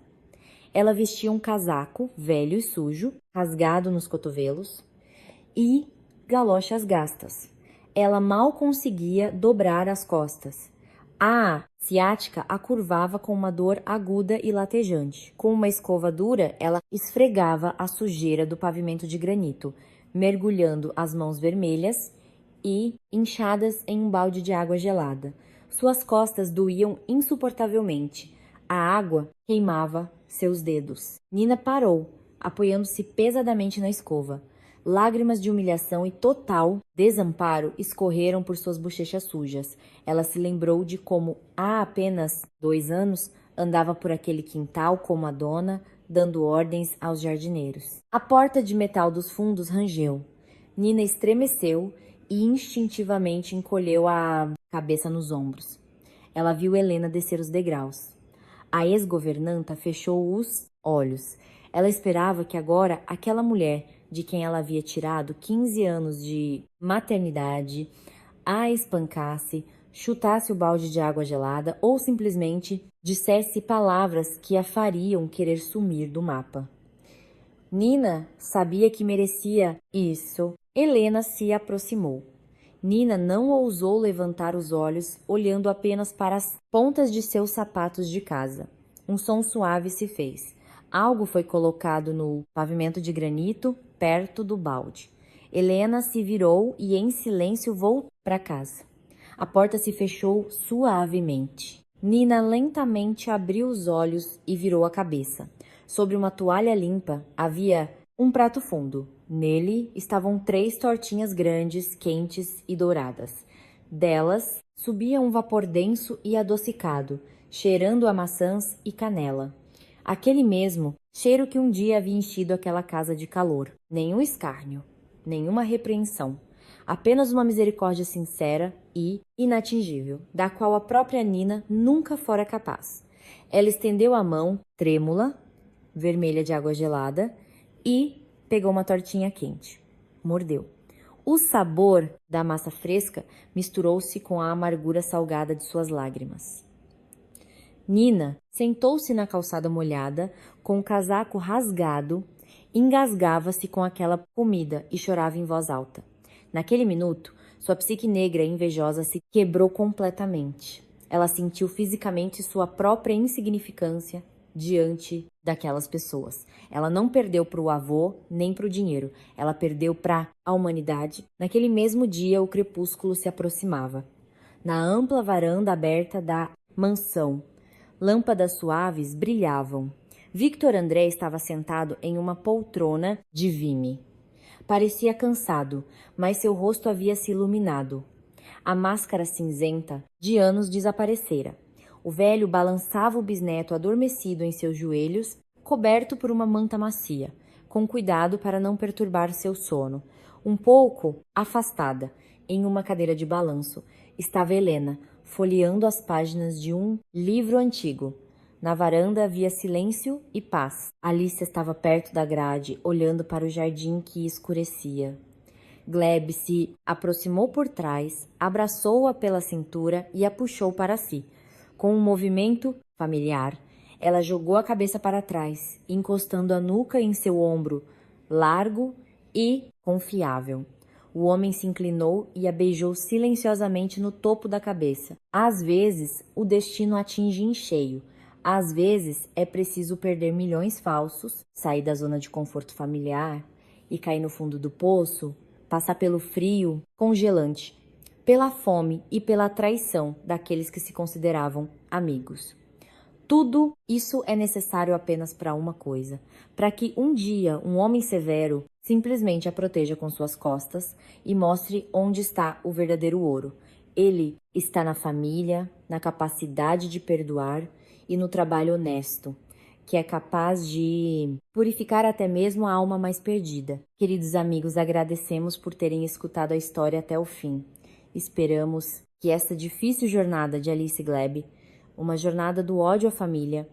Ela vestia um casaco velho e sujo, rasgado nos cotovelos, e galochas gastas. Ela mal conseguia dobrar as costas. A ciática a curvava com uma dor aguda e latejante. Com uma escova dura, ela esfregava a sujeira do pavimento de granito, mergulhando as mãos vermelhas e inchadas em um balde de água gelada. Suas costas doíam insuportavelmente. A água queimava seus dedos. Nina parou, apoiando-se pesadamente na escova. Lágrimas de humilhação e total desamparo escorreram por suas bochechas sujas. Ela se lembrou de como, há apenas 2 anos, andava por aquele quintal como a dona, dando ordens aos jardineiros. A porta de metal dos fundos rangeu. Nina estremeceu e instintivamente encolheu a cabeça nos ombros. Ela viu Helena descer os degraus. A ex-governanta fechou os olhos. Ela esperava que agora aquela mulher, de quem ela havia tirado 15 anos de maternidade, a espancasse, chutasse o balde de água gelada ou simplesmente dissesse palavras que a fariam querer sumir do mapa. Nina sabia que merecia isso. Helena se aproximou. Nina não ousou levantar os olhos, olhando apenas para as pontas de seus sapatos de casa. Um som suave se fez. Algo foi colocado no pavimento de granito, perto do balde. Helena se virou e, em silêncio, voltou para casa. A porta se fechou suavemente. Nina lentamente abriu os olhos e virou a cabeça. Sobre uma toalha limpa havia um prato fundo. Nele estavam 3 tortinhas grandes, quentes e douradas. Delas subia um vapor denso e adocicado, cheirando a maçãs e canela. Aquele mesmo cheiro que um dia havia enchido aquela casa de calor. Nenhum escárnio, nenhuma repreensão. Apenas uma misericórdia sincera e inatingível, da qual a própria Nina nunca fora capaz. Ela estendeu a mão, trêmula, vermelha de água gelada, e pegou uma tortinha quente. Mordeu. O sabor da massa fresca misturou-se com a amargura salgada de suas lágrimas. Nina sentou-se na calçada molhada, com o casaco rasgado, engasgava-se com aquela comida e chorava em voz alta. Naquele minuto, sua psique negra e invejosa se quebrou completamente. Ela sentiu fisicamente sua própria insignificância diante daquelas pessoas. Ela não perdeu para o avô nem para o dinheiro. Ela perdeu para a humanidade. Naquele mesmo dia, o crepúsculo se aproximava. Na ampla varanda aberta da mansão, lâmpadas suaves brilhavam. Victor André estava sentado em uma poltrona de vime. Parecia cansado, mas seu rosto havia se iluminado. A máscara cinzenta de anos desaparecera. O velho balançava o bisneto adormecido em seus joelhos, coberto por uma manta macia, com cuidado para não perturbar seu sono. Um pouco afastada, em uma cadeira de balanço, estava Helena, folheando as páginas de um livro antigo. Na varanda havia silêncio e paz. Alice estava perto da grade, olhando para o jardim que escurecia. Gleb se aproximou por trás, abraçou-a pela cintura e a puxou para si. Com um movimento familiar, ela jogou a cabeça para trás, encostando a nuca em seu ombro largo e confiável. O homem se inclinou e a beijou silenciosamente no topo da cabeça. Às vezes, o destino atinge em cheio. Às vezes, é preciso perder milhões falsos, sair da zona de conforto familiar e cair no fundo do poço, passar pelo frio congelante, pela fome e pela traição daqueles que se consideravam amigos. Tudo isso é necessário apenas para uma coisa: para que um dia um homem severo simplesmente a proteja com suas costas e mostre onde está o verdadeiro ouro. Ele está na família, na capacidade de perdoar e no trabalho honesto, que é capaz de purificar até mesmo a alma mais perdida. Queridos amigos, agradecemos por terem escutado a história até o fim. Esperamos que essa difícil jornada de Alice Gleb, uma jornada do ódio à família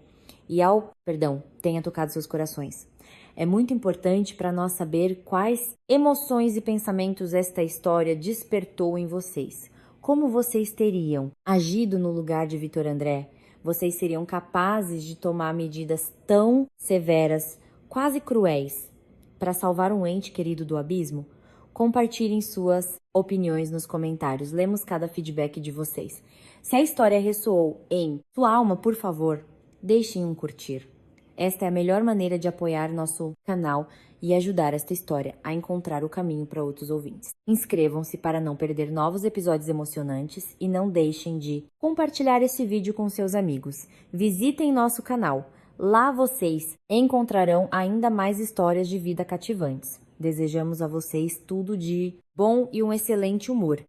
tenha tocado seus corações. É muito importante para nós saber quais emoções e pensamentos esta história despertou em vocês. Como vocês teriam agido no lugar de Victor André? Vocês seriam capazes de tomar medidas tão severas, quase cruéis, para salvar um ente querido do abismo? Compartilhem suas opiniões nos comentários. Lemos cada feedback de vocês. Se a história ressoou em sua alma, por favor, deixem um curtir. Esta é a melhor maneira de apoiar nosso canal e ajudar esta história a encontrar o caminho para outros ouvintes. Inscrevam-se para não perder novos episódios emocionantes e não deixem de compartilhar esse vídeo com seus amigos. Visitem nosso canal. Lá vocês encontrarão ainda mais histórias de vida cativantes. Desejamos a vocês tudo de bom e um excelente humor.